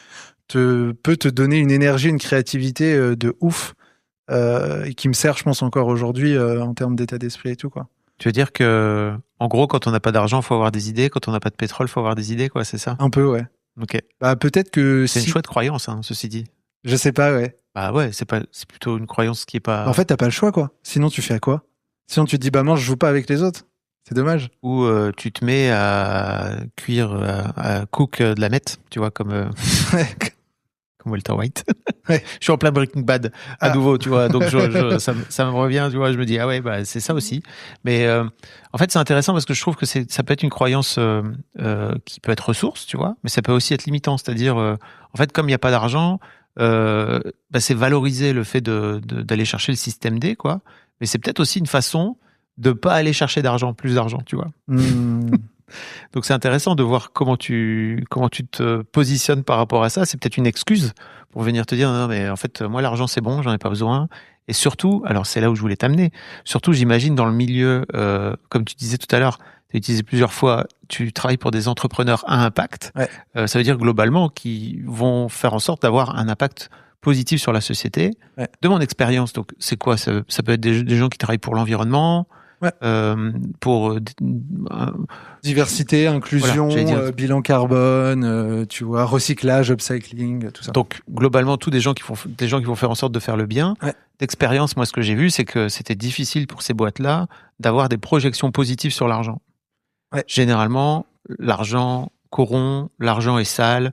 peut te donner une énergie, une créativité de ouf. Et qui me sert, je pense, encore aujourd'hui en termes d'état d'esprit et tout, quoi. Tu veux dire que, en gros, quand on n'a pas d'argent, faut avoir des idées. Quand on n'a pas de pétrole, faut avoir des idées, quoi, c'est ça? Un peu, ouais. Ok. Bah, peut-être que C'est une chouette croyance, hein, ceci dit. Je sais pas, ouais. Bah ouais, c'est plutôt une croyance qui est pas. En fait, t'as pas le choix, quoi. Sinon, tu fais à quoi? Sinon, tu te dis, bah, moi, je joue pas avec les autres. C'est dommage. Ou tu te mets à cuire, à cook de la mette, tu vois, comme Walter White. Ouais. Je suis en plein Breaking Bad à nouveau, tu vois, donc ça me revient, tu vois, je me dis, ah ouais, bah, c'est ça aussi. Mais en fait, c'est intéressant parce que je trouve que ça peut être une croyance qui peut être ressource, tu vois, mais ça peut aussi être limitant, c'est-à-dire, en fait, comme il n'y a pas d'argent, bah, c'est valoriser le fait d'aller chercher le système D, quoi, mais c'est peut-être aussi une façon de pas aller chercher plus d'argent, tu vois. Donc c'est intéressant de voir comment tu te positionnes par rapport à ça. C'est peut-être une excuse pour venir te dire non mais en fait moi l'argent c'est bon, j'en ai pas besoin. Et surtout, alors c'est là où je voulais t'amener. Surtout j'imagine dans le milieu, comme tu disais tout à l'heure, tu as utilisé plusieurs fois, tu travailles pour des entrepreneurs à impact. Ouais. Ça veut dire globalement qu'ils vont faire en sorte d'avoir un impact positif sur la société. Ouais. De mon expérience, donc c'est quoi ça peut être des gens qui travaillent pour l'environnement. Ouais. Pour diversité, inclusion, voilà, bilan carbone, tu vois, recyclage, upcycling, tout ça. Donc globalement, des gens qui vont faire en sorte de faire le bien. Ouais. D'expérience, moi, ce que j'ai vu, c'est que c'était difficile pour ces boîtes-là d'avoir des projections positives sur l'argent. Ouais. Généralement, l'argent corrompt, l'argent est sale.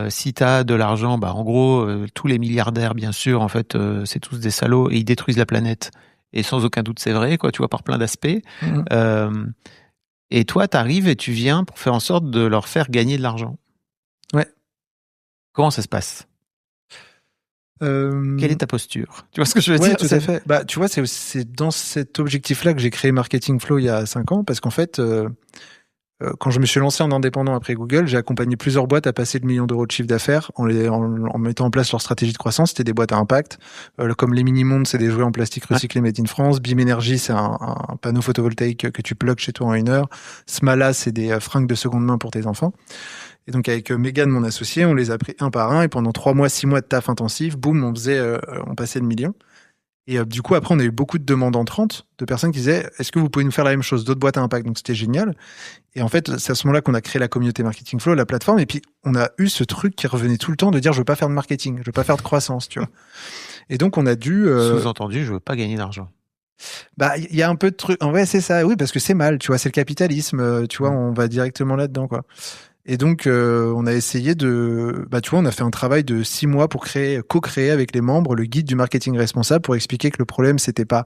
Si t'as de l'argent, bah en gros, tous les milliardaires, bien sûr, en fait, c'est tous des salauds et ils détruisent la planète. Et sans aucun doute, c'est vrai, quoi, tu vois, par plein d'aspects. Et toi, t'arrives et tu viens pour faire en sorte de leur faire gagner de l'argent. Ouais. Comment ça se passe? Quelle est ta posture? Tu vois ce que je veux dire? Tout à fait. Bah, tu vois, c'est dans cet objectif-là que j'ai créé Marketing Flow il y a 5 ans, parce qu'en fait, quand je me suis lancé en indépendant après Google, j'ai accompagné plusieurs boîtes à passer le million d'euros de chiffre d'affaires en mettant en place leur stratégie de croissance. C'était des boîtes à impact, comme les Mini-Mondes, c'est des jouets en plastique recyclés made in France. Beam Energy, c'est un panneau photovoltaïque que tu plugues chez toi en 1 heure. Smala, c'est des fringues de seconde main pour tes enfants. Et donc avec Megan, mon associé, on les a pris un par un et pendant 3 mois, 6 mois de taf intensif, boum, on passait le million. Et du coup, après, on a eu beaucoup de demandes entrantes de personnes qui disaient « Est-ce que vous pouvez nous faire la même chose ?» D'autres boîtes à impact. Donc, c'était génial. Et en fait, c'est à ce moment-là qu'on a créé la communauté Marketing Flow, la plateforme. Et puis, on a eu ce truc qui revenait tout le temps de dire « Je veux pas faire de marketing, je veux pas faire de croissance. » tu vois. Et donc, on a dû... Sous-entendu, je veux pas gagner d'argent. Bah, il y a un peu de trucs... En vrai, c'est ça. Oui, parce que c'est mal, tu vois. C'est le capitalisme. Tu vois, on va directement là-dedans, quoi. Et donc, on a essayé tu vois, on a fait un travail de 6 mois pour co-créer avec les membres le guide du marketing responsable pour expliquer que le problème, c'était pas,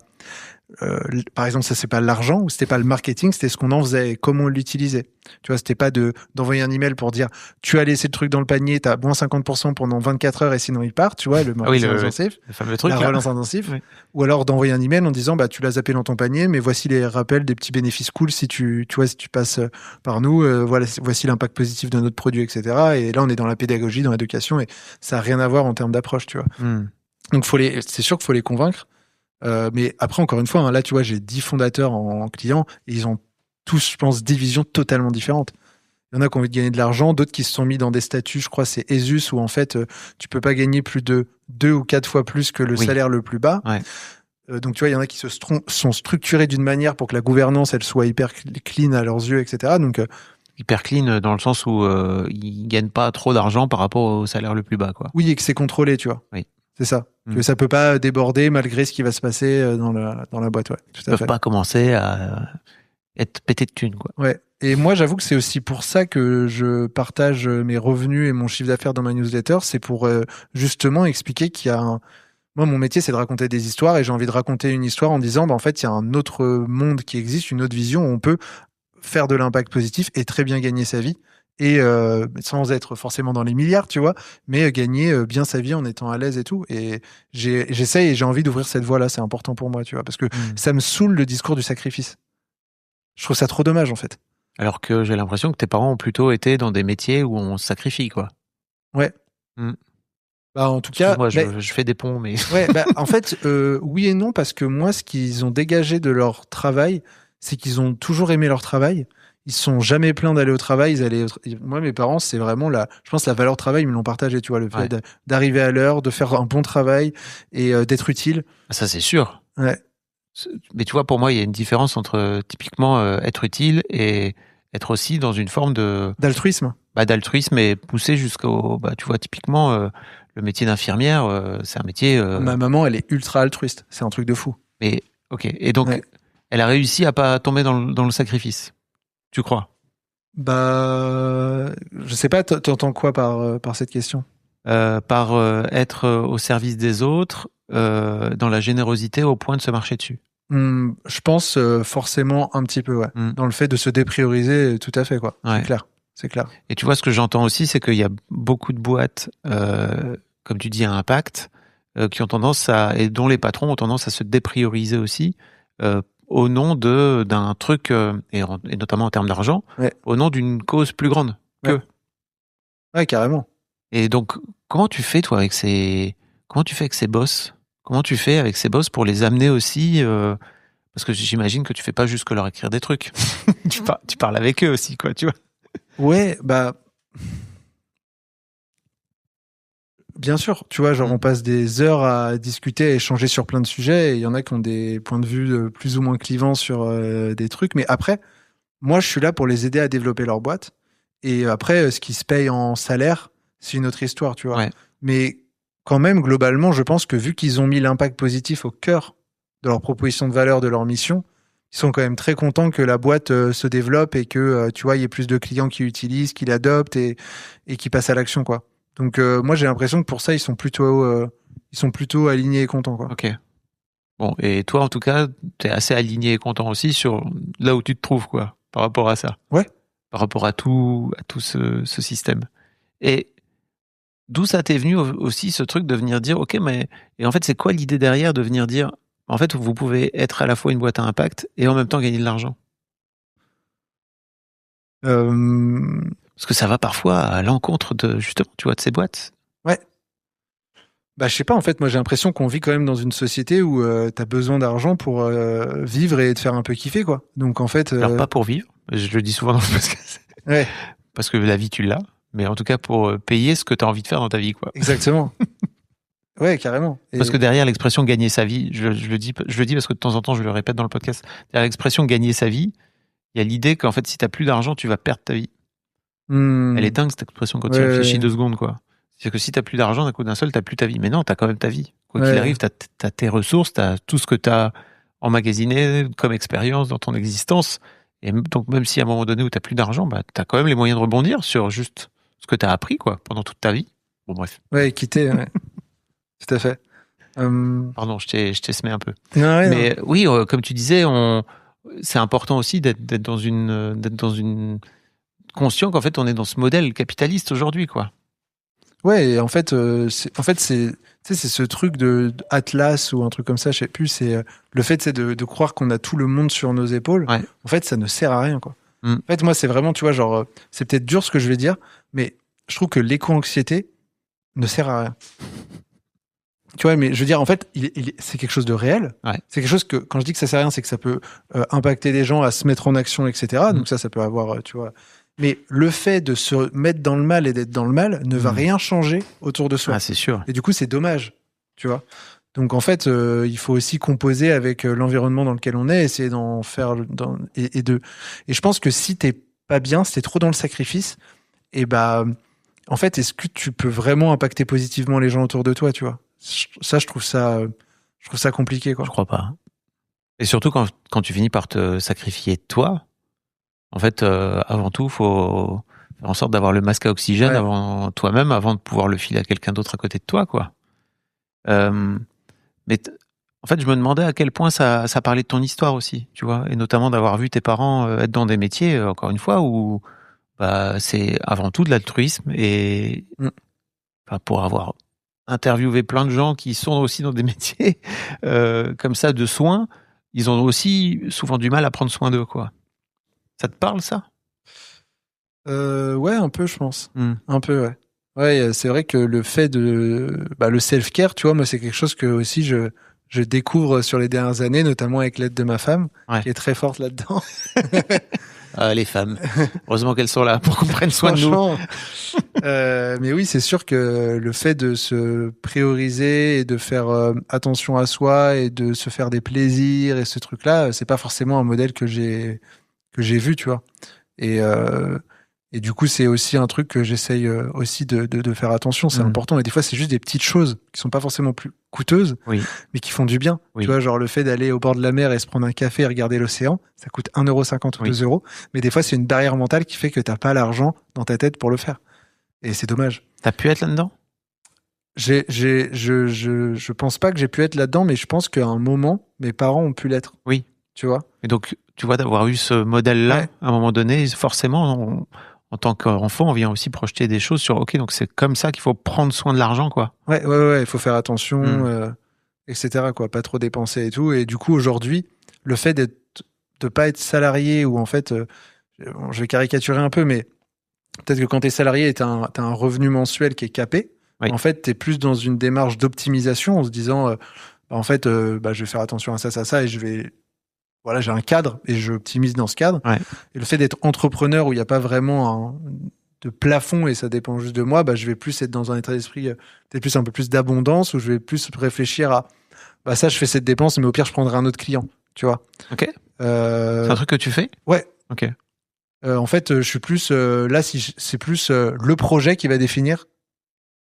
par exemple, ça c'est pas l'argent ou c'était pas le marketing, c'était ce qu'on en faisait et comment on l'utilisait. Tu vois, c'était pas d'envoyer un email pour dire tu as laissé le truc dans le panier, t'as moins 50% pendant 24 heures et sinon il part, tu vois, le marketing intensif, le fameux truc, la relance intensive. Oui. Ou alors d'envoyer un email en disant tu l'as zappé dans ton panier, mais voici les rappels des petits bénéfices cool si tu passes par nous, voici l'impact positif de notre produit, etc. Et là on est dans la pédagogie, dans l'éducation et ça a rien à voir en termes d'approche, tu vois. Donc c'est sûr qu'il faut les convaincre. Mais après, encore une fois, hein, là, tu vois, j'ai 10 fondateurs en clients et ils ont tous, je pense, des visions totalement différentes. Il y en a qui ont envie de gagner de l'argent, d'autres qui se sont mis dans des statuts, je crois, c'est ESUS, où en fait, tu peux pas gagner plus de 2 ou 4 fois plus que le salaire le plus bas. Ouais. Donc, tu vois, il y en a qui sont structurés d'une manière pour que la gouvernance, elle soit hyper clean à leurs yeux, etc. Donc, hyper clean dans le sens où ils gagnent pas trop d'argent par rapport au salaire le plus bas, quoi. Oui, et que c'est contrôlé, tu vois. Oui. C'est ça. Que ça peut pas déborder malgré ce qui va se passer dans la boîte, ouais. Tout Ils à fait. peuvent pas commencer à être pétés de thunes, quoi. Ouais. Et moi, j'avoue que c'est aussi pour ça que je partage mes revenus et mon chiffre d'affaires dans ma newsletter. C'est pour justement expliquer qu'il y a Moi, mon métier, c'est de raconter des histoires et j'ai envie de raconter une histoire en disant, en fait, il y a un autre monde qui existe, une autre vision où on peut faire de l'impact positif et très bien gagner sa vie. Et sans être forcément dans les milliards, tu vois, mais gagner bien sa vie en étant à l'aise et tout. Et j'essaye et j'ai envie d'ouvrir cette voie-là. C'est important pour moi, tu vois, parce que ça me saoule le discours du sacrifice. Je trouve ça trop dommage, en fait. Alors que j'ai l'impression que tes parents ont plutôt été dans des métiers où on se sacrifie, quoi. Ouais. Bah, en tout cas, moi, je fais des ponts, mais ouais, bah, en fait, oui et non, parce que moi, ce qu'ils ont dégagé de leur travail, c'est qu'ils ont toujours aimé leur travail. Ils se sont jamais plaints d'aller au travail. Moi, mes parents, c'est vraiment je pense, la valeur travail, ils me l'ont partagé, tu vois, le fait d'arriver à l'heure, de faire un bon travail et d'être utile. ça, c'est sûr. Ouais. Mais tu vois, pour moi, il y a une différence entre typiquement être utile et être aussi dans une forme d'altruisme. D'altruisme et pousser jusqu'au, tu vois, typiquement, le métier d'infirmière, c'est un métier. Ma maman, elle est ultra altruiste. C'est un truc de fou. Mais, ok. Et donc, elle a réussi à pas tomber dans le sacrifice. Tu crois? Je sais pas, t'entends quoi par cette question? Par être au service des autres, dans la générosité au point de se marcher dessus. Je pense forcément un petit peu, ouais. Dans le fait de se déprioriser, tout à fait, quoi. Ouais. C'est clair. Et tu vois, ce que j'entends aussi, c'est qu'il y a beaucoup de boîtes, comme tu dis, à impact, qui ont tendance et dont les patrons ont tendance à se déprioriser aussi, au nom d'un truc, et notamment en termes d'argent, au nom d'une cause plus grande qu'eux. Ouais, carrément. Et donc, comment tu fais, toi, avec ces boss? Comment tu fais avec ces boss pour les amener aussi, parce que j'imagine que tu fais pas juste que leur écrire des trucs. tu parles avec eux aussi, quoi, tu vois. Ouais, bien sûr, tu vois, genre on passe des heures à discuter, à échanger sur plein de sujets, et il y en a qui ont des points de vue plus ou moins clivants sur des trucs, mais après, moi je suis là pour les aider à développer leur boîte, et après, ce qui se paye en salaire, c'est une autre histoire, tu vois. Ouais. Mais quand même, globalement, je pense que vu qu'ils ont mis l'impact positif au cœur de leur proposition de valeur, de leur mission, ils sont quand même très contents que la boîte se développe et que, tu vois, il y ait plus de clients qui l'utilisent, qui l'adoptent et qui passent à l'action, quoi. Donc, moi, j'ai l'impression que pour ça, ils sont plutôt alignés et contents, quoi. Ok. Bon, et toi, en tout cas, t'es assez aligné et content aussi sur là où tu te trouves, quoi, par rapport à ça. Ouais. Par rapport à tout ce système. Et d'où ça t'est venu aussi, ce truc de venir dire, ok, mais, et en fait, c'est quoi l'idée derrière de venir dire, en fait, vous pouvez être à la fois une boîte à impact et en même temps gagner de l'argent? Parce que ça va parfois à l'encontre de, justement, tu vois, de ces boîtes. Ouais. Je sais pas, en fait, moi j'ai l'impression qu'on vit quand même dans une société où t'as besoin d'argent pour vivre et te faire un peu kiffer, quoi. Donc en fait. Alors pas pour vivre, je le dis souvent dans le podcast. Ouais. Parce que la vie tu l'as, mais en tout cas pour payer ce que t'as envie de faire dans ta vie, quoi. Exactement. Ouais, carrément. Parce que derrière l'expression gagner sa vie, je le dis parce que de temps en temps je le répète dans le podcast, derrière l'expression gagner sa vie, il y a l'idée qu'en fait si t'as plus d'argent, tu vas perdre ta vie. Elle est dingue cette expression quand tu réfléchis 2 secondes, quoi. C'est que si t'as plus d'argent, d'un coup d'un seul, t'as plus ta vie. Mais non, t'as quand même ta vie. Quoi qu'il arrive, t'as tes ressources, t'as tout ce que t'as emmagasiné comme expérience dans ton existence. Et donc, même si à un moment donné où t'as plus d'argent, t'as quand même les moyens de rebondir sur juste ce que t'as appris, quoi, pendant toute ta vie. Bon, bref. Ouais, quitter, ouais. Tout à fait. Pardon, je t'ai semé un peu. Non, mais oui, comme tu disais, c'est important aussi d'être dans une conscient qu'en fait, on est dans ce modèle capitaliste aujourd'hui, quoi. Ouais, et en fait, c'est ce truc de Atlas ou un truc comme ça, je sais plus, c'est le fait de croire qu'on a tout le monde sur nos épaules. Ouais. En fait, ça ne sert à rien, quoi. En fait, moi, c'est vraiment, tu vois, genre, c'est peut-être dur ce que je vais dire, mais je trouve que l'éco-anxiété ne sert à rien. Tu vois, mais je veux dire, en fait, c'est quelque chose de réel. Ouais. C'est quelque chose que, quand je dis que ça sert à rien, c'est que ça peut impacter des gens à se mettre en action, etc. Donc ça peut avoir, tu vois. Mais le fait de se mettre dans le mal et d'être dans le mal ne va rien changer autour de soi. Ah, c'est sûr. Et du coup, c'est dommage, tu vois. Donc en fait, il faut aussi composer avec l'environnement dans lequel on est, essayer d'en faire et je pense que si t'es pas bien, si t'es trop dans le sacrifice, et en fait, est-ce que tu peux vraiment impacter positivement les gens autour de toi, tu vois? Ça, je trouve ça compliqué, quoi. Je crois pas. Et surtout quand tu finis par te sacrifier toi, en fait, avant tout, faut faire en sorte d'avoir le masque à oxygène avant toi-même, avant de pouvoir le filer à quelqu'un d'autre à côté de toi, quoi. Mais en fait, je me demandais à quel point ça parlait de ton histoire aussi, tu vois, et notamment d'avoir vu tes parents être dans des métiers, encore une fois, où c'est avant tout de l'altruisme et pour avoir interviewé plein de gens qui sont aussi dans des métiers comme ça de soins, ils ont aussi souvent du mal à prendre soin d'eux, quoi. Ça te parle, ça ? Ouais, un peu, je pense. Un peu, ouais. Ouais, c'est vrai que le fait de le self-care, tu vois, moi, c'est quelque chose que aussi je découvre sur les dernières années, notamment avec l'aide de ma femme, qui est très forte là-dedans. Les femmes. Heureusement qu'elles sont là pour qu'on prenne soin de nous. Mais oui, c'est sûr que le fait de se prioriser et de faire attention à soi et de se faire des plaisirs et ce truc-là, c'est pas forcément un modèle que j'ai vu, tu vois. Et du coup, c'est aussi un truc que j'essaye aussi de faire attention. C'est important. Et des fois, c'est juste des petites choses qui sont pas forcément plus coûteuses, mais qui font du bien. Tu vois, genre le fait d'aller au bord de la mer et se prendre un café et regarder l'océan, ça coûte 1,50 € ou 2 €. Mais des fois, c'est une barrière mentale qui fait que t'as pas l'argent dans ta tête pour le faire. Et c'est dommage. T'as pu être là-dedans ? Je pense pas que j'ai pu être là-dedans, mais je pense qu'à un moment, mes parents ont pu l'être. Oui. Tu vois ? Et donc, tu vois, d'avoir eu ce modèle-là, à un moment donné, forcément, en tant qu'enfant, on vient aussi projeter des choses sur, ok, donc c'est comme ça qu'il faut prendre soin de l'argent, quoi. Ouais, il faut faire attention, etc., quoi, pas trop dépenser et tout. Et du coup, aujourd'hui, le fait de pas être salarié, ou en fait, je vais caricaturer un peu, mais peut-être que quand t'es salarié, t'as un revenu mensuel qui est capé. En fait, t'es plus dans une démarche d'optimisation, en se disant, je vais faire attention à ça, et j'ai un cadre et j'optimise dans ce cadre. Et le fait d'être entrepreneur où il n'y a pas vraiment de plafond et ça dépend juste de moi, je vais plus être dans un état d'esprit peut-être plus un peu plus d'abondance, où je vais plus réfléchir à ça, je fais cette dépense, mais au pire je prendrai un autre client, tu vois. Ok. C'est un truc que tu fais ? Ouais. Ok. En fait, je suis plus là, si c'est plus le projet qui va définir.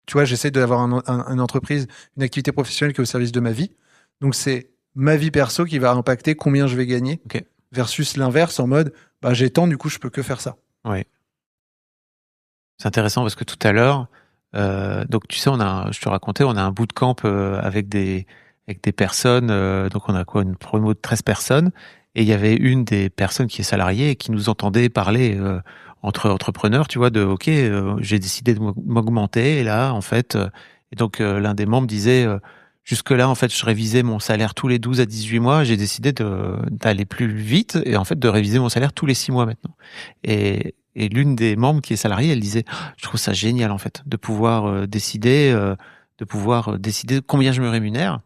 Tu vois, j'essaie d'avoir une entreprise, une activité professionnelle qui est au service de ma vie. Donc c'est ma vie perso qui va impacter combien je vais gagner, versus l'inverse, en mode j'ai tant, du coup je peux que faire ça. Ouais. C'est intéressant parce que tout à l'heure, donc tu sais, je te racontais, on a un bootcamp avec des personnes, donc on a une promo de 13 personnes, et il y avait une des personnes qui est salariée et qui nous entendait parler entre entrepreneurs, tu vois, j'ai décidé de m'augmenter, et là, en fait, et donc l'un des membres disait... jusque-là, en fait, je révisais mon salaire tous les 12 à 18 mois. J'ai décidé d'aller plus vite et en fait de réviser mon salaire tous les 6 mois maintenant. Et l'une des membres qui est salariée, elle disait, je trouve ça génial en fait de pouvoir décider combien je me rémunère.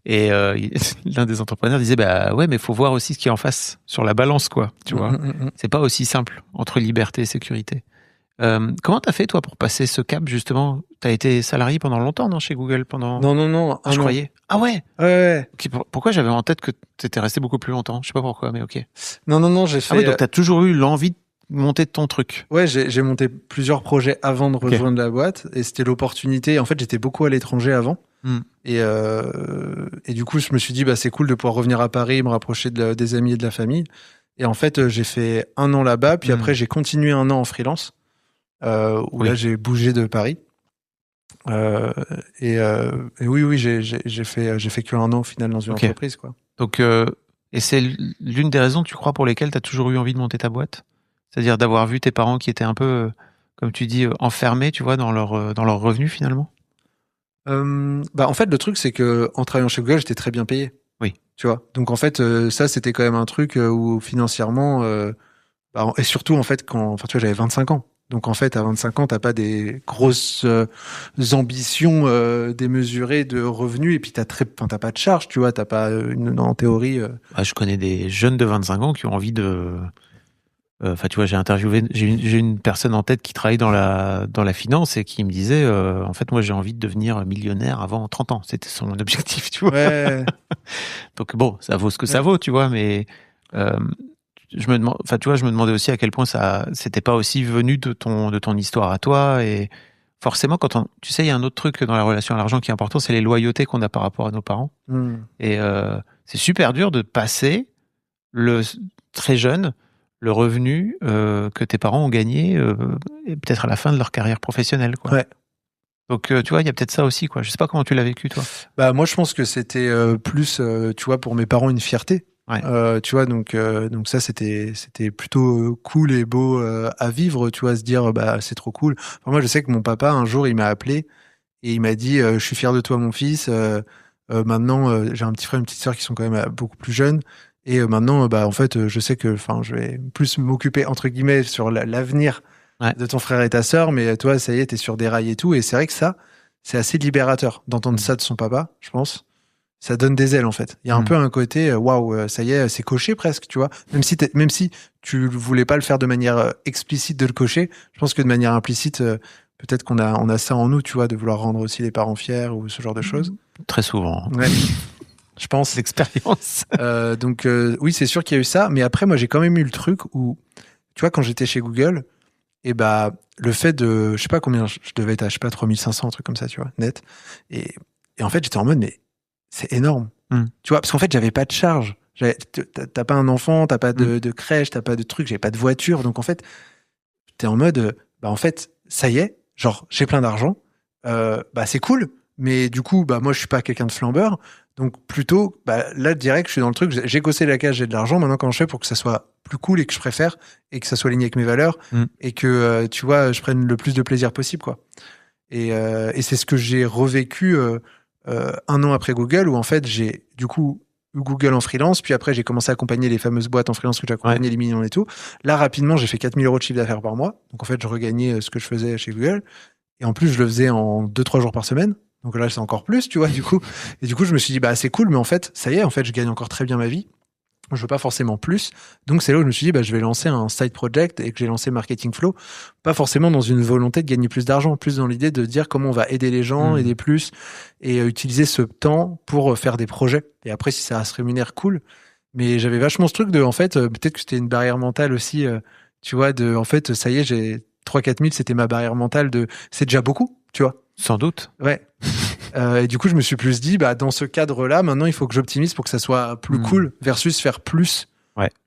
Et l'un des entrepreneurs disait, ouais, mais faut voir aussi ce qui est en face sur la balance, quoi. Tu vois, c'est pas aussi simple entre liberté et sécurité. Comment t'as fait, toi, pour passer ce cap, justement ? T'as été salarié pendant longtemps, non, chez Google pendant... Non. Je croyais. Ah ouais. Ouais. Okay, pourquoi j'avais en tête que t'étais resté beaucoup plus longtemps ? Je sais pas pourquoi, mais ok. Non, j'ai fait... Ah oui, donc t'as toujours eu l'envie de monter ton truc. Ouais, j'ai monté plusieurs projets avant de rejoindre la boîte, et c'était l'opportunité. En fait, j'étais beaucoup à l'étranger avant. Et du coup, je me suis dit, c'est cool de pouvoir revenir à Paris, me rapprocher des amis et de la famille. Et en fait, j'ai fait 1 an là-bas, puis après, j'ai continué 1 an en freelance. Où là j'ai bougé de Paris et oui j'ai fait que 1 an au final dans une entreprise, quoi. Donc et c'est l'une des raisons, tu crois, pour lesquelles tu as toujours eu envie de monter ta boîte, c'est-à-dire d'avoir vu tes parents qui étaient un peu comme tu dis enfermés, tu vois, dans leur revenus finalement. En fait, le truc c'est que en travaillant chez Google, j'étais très bien payé, tu vois, donc en fait ça c'était quand même un truc où financièrement et surtout en fait tu vois, j'avais 25 ans. Donc en fait, à 25 ans, t'as pas des grosses ambitions démesurées de revenus, et puis t'as pas de charges, tu vois, t'as pas en théorie. Je connais des jeunes de 25 ans qui ont envie de. Tu vois, j'ai une personne en tête qui travaille dans la finance et qui me disait, en fait, moi, j'ai envie de devenir millionnaire avant 30 ans. C'était son objectif, tu vois. Ouais. Donc bon, ça vaut ce que ça vaut, tu vois, mais. Je me demandais aussi à quel point c'était pas aussi venu de ton histoire à toi, et forcément, tu sais, il y a un autre truc dans la relation à l'argent qui est important, c'est les loyautés qu'on a par rapport à nos parents. Et c'est super dur de passer très jeune le revenu que tes parents ont gagné et peut-être à la fin de leur carrière professionnelle, quoi. Ouais. Donc, tu vois, il y a peut-être ça aussi, quoi. Je sais pas comment tu l'as vécu, toi. Bah, moi, je pense que c'était plus, tu vois, pour mes parents, une fierté. Ouais. Tu vois, donc ça, c'était plutôt cool et beau à vivre, tu vois, se dire, bah, c'est trop cool. Enfin, moi, je sais que mon papa, un jour, il m'a appelé et il m'a dit, je suis fier de toi, mon fils. Maintenant, j'ai un petit frère et une petite sœur qui sont quand même beaucoup plus jeunes. Et maintenant, bah, en fait, je sais que, enfin, je vais plus m'occuper, entre guillemets, sur l'avenir de ton frère et ta sœur, mais toi, ça y est, t'es sur des rails et tout. Et c'est vrai que ça, c'est assez libérateur d'entendre ça de son papa, je pense. Ça donne des ailes, en fait. Il y a un peu un côté, waouh, ça y est, c'est coché presque, tu vois. Même si tu voulais pas le faire de manière explicite de le cocher, je pense que de manière implicite, peut-être qu'on a ça en nous, tu vois, de vouloir rendre aussi les parents fiers ou ce genre de choses. Très souvent. Ouais. Je pense. L'expérience. Donc, oui, c'est sûr qu'il y a eu ça. Mais après, moi, j'ai quand même eu le truc où, tu vois, quand j'étais chez Google, et bah, le fait de, je sais pas combien, je devais être à, je sais pas, 3500, un truc comme ça, tu vois, net. Et en fait, j'étais en mode, mais c'est énorme. Tu vois, parce qu'en fait, j'avais pas de charge. T'as pas un enfant, t'as pas de crèche, t'as pas de truc, j'avais pas de voiture. Donc, en fait, t'es en mode, bah, en fait, ça y est, genre, j'ai plein d'argent. Bah, c'est cool. Mais du coup, bah, moi, je suis pas quelqu'un de flambeur. Donc, plutôt, bah, là, direct, je suis dans le truc, j'ai gossé la cage, j'ai de l'argent. Maintenant, comment je fais pour que ça soit plus cool et que je préfère et que ça soit aligné avec mes valeurs et que, tu vois, je prenne le plus de plaisir possible, quoi. Et c'est ce que j'ai revécu, 1 an après Google, où en fait, j'ai du coup eu Google en freelance, puis après, j'ai commencé à accompagner les fameuses boîtes en freelance que j'accompagnais, les millions et tout. Là, rapidement, j'ai fait 4 000 € de chiffre d'affaires par mois. Donc, en fait, je regagnais ce que je faisais chez Google. Et en plus, je le faisais en 2-3 jours par semaine. Donc là, c'est encore plus, tu vois, du coup. Et du coup, je me suis dit, bah, c'est cool, mais en fait, ça y est, en fait, je gagne encore très bien ma vie. Je veux pas forcément plus. Donc, c'est là où je me suis dit, bah, je vais lancer un side project et que j'ai lancé Marketing Flow. Pas forcément dans une volonté de gagner plus d'argent, plus dans l'idée de dire comment on va aider les gens, aider plus et utiliser ce temps pour faire des projets. Et après, si ça se rémunère, cool. Mais j'avais vachement ce truc de, en fait, peut-être que c'était une barrière mentale aussi, tu vois, de, en fait, ça y est, j'ai 3-4 000, c'était ma barrière mentale de, c'est déjà beaucoup, tu vois. Sans doute. Ouais. Et du coup, je me suis plus dit, bah, dans ce cadre-là, maintenant, il faut que j'optimise pour que ça soit plus cool versus faire plus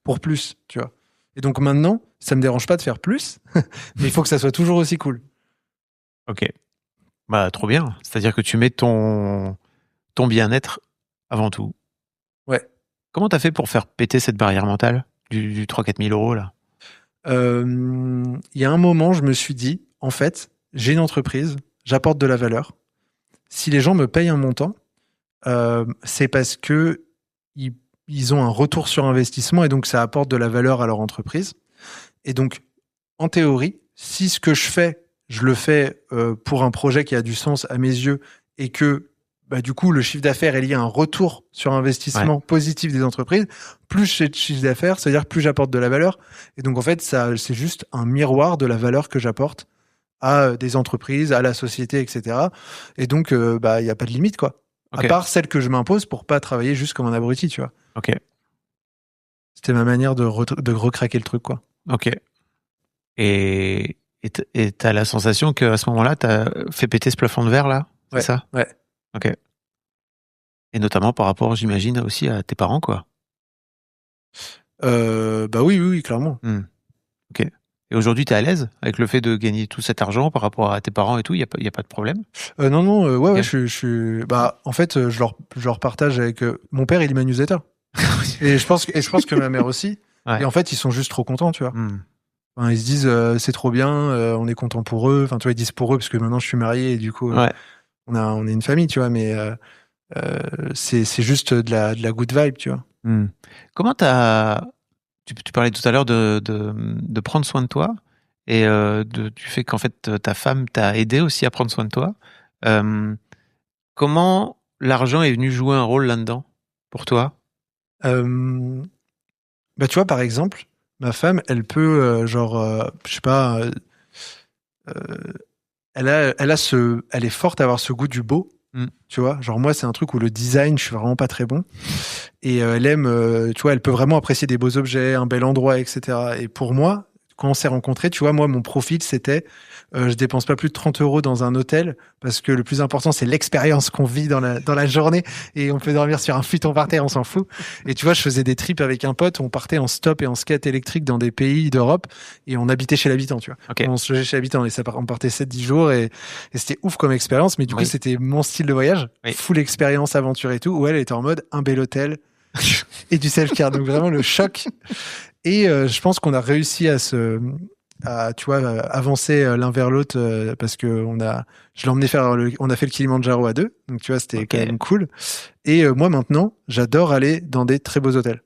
pour plus, tu vois. Et donc maintenant, ça me dérange pas de faire plus, mais il faut que ça soit toujours aussi cool. Ok. Bah, trop bien. C'est-à-dire que tu mets ton bien-être avant tout. Ouais. Comment t'as fait pour faire péter cette barrière mentale du 3-4 000 € là? Il y a un moment, je me suis dit, en fait, j'ai une entreprise, j'apporte de la valeur. Si les gens me payent un montant, c'est parce que ils ont un retour sur investissement et donc ça apporte de la valeur à leur entreprise. Et donc, en théorie, si ce que je fais, je le fais pour un projet qui a du sens à mes yeux et que bah, du coup, le chiffre d'affaires est lié à un retour sur investissement positif des entreprises, plus j'ai de chiffre d'affaires, c'est-à-dire plus j'apporte de la valeur. Et donc, en fait, ça, c'est juste un miroir de la valeur que j'apporte à des entreprises, à la société, etc. Et donc, bah, il n'y a pas de limite, quoi. Okay. À part celle que je m'impose pour pas travailler juste comme un abruti, tu vois. Ok. C'était ma manière de recraquer le truc, quoi. Ok. Et t'as la sensation qu'à ce moment-là, t'as fait péter ce plafond de verre, là? C'est ça? Ouais. Ok. Et notamment par rapport, j'imagine, aussi à tes parents, quoi. Bah oui, clairement. Ok. Et aujourd'hui, t'es à l'aise avec le fait de gagner tout cet argent par rapport à tes parents et tout? Il y a pas de problème? Non, ouais, je suis. Bah, en fait, je leur partage avec mon père. Il est ma newsletter. et je pense que ma mère aussi. Ouais. Et en fait, ils sont juste trop contents, tu vois. Enfin, ils se disent, c'est trop bien, on est content pour eux. Enfin, tu vois, ils disent pour eux parce que maintenant je suis marié et du coup, on est une famille, tu vois. Mais c'est juste de la good vibe, tu vois. Comment tu parlais tout à l'heure de prendre soin de toi et du fait qu'en fait ta femme t'a aidé aussi à prendre soin de toi. Comment l'argent est venu jouer un rôle là-dedans pour toi? Bah tu vois, par exemple, ma femme, elle peut je sais pas, elle est forte à avoir ce goût du beau. Tu vois, genre moi c'est un truc où le design je suis vraiment pas très bon et elle aime tu vois, elle peut vraiment apprécier des beaux objets, un bel endroit, etc. Et pour moi, quand on s'est rencontrés, tu vois, moi, mon profil, c'était je dépense pas plus de 30 € dans un hôtel parce que le plus important, c'est l'expérience qu'on vit dans la journée et on peut dormir sur un futon par terre, on s'en fout. Et tu vois, je faisais des trips avec un pote, on partait en stop et en skate électrique dans des pays d'Europe et on habitait chez l'habitant, tu vois. Ok. On se logeait chez l'habitant et on partait 7-10 jours et c'était ouf comme expérience, mais du coup, c'était mon style de voyage, full expérience, aventure et tout, où elle était en mode un bel hôtel et du self-care. Donc vraiment le choc. Et je pense qu'on a réussi tu vois, avancer l'un vers l'autre parce que je l'ai emmené on a fait le Kilimandjaro à deux. Donc tu vois, c'était quand même cool. Et moi maintenant, j'adore aller dans des très beaux hôtels.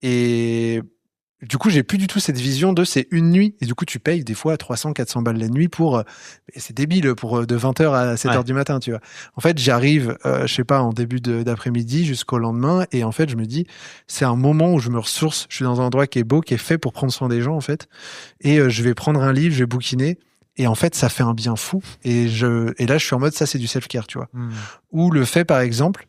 Et du coup, j'ai plus du tout cette vision de c'est une nuit. Et du coup, tu payes des fois 300, 400 balles la nuit et c'est débile pour de 20h à 7h du matin, tu vois. En fait, j'arrive, je sais pas, en début d'après-midi jusqu'au lendemain. Et en fait, je me dis, c'est un moment où je me ressource. Je suis dans un endroit qui est beau, qui est fait pour prendre soin des gens, en fait. Et je vais prendre un livre, je vais bouquiner. Et en fait, ça fait un bien fou. Et là, je suis en mode, ça, c'est du self-care, tu vois. Ou le fait, par exemple,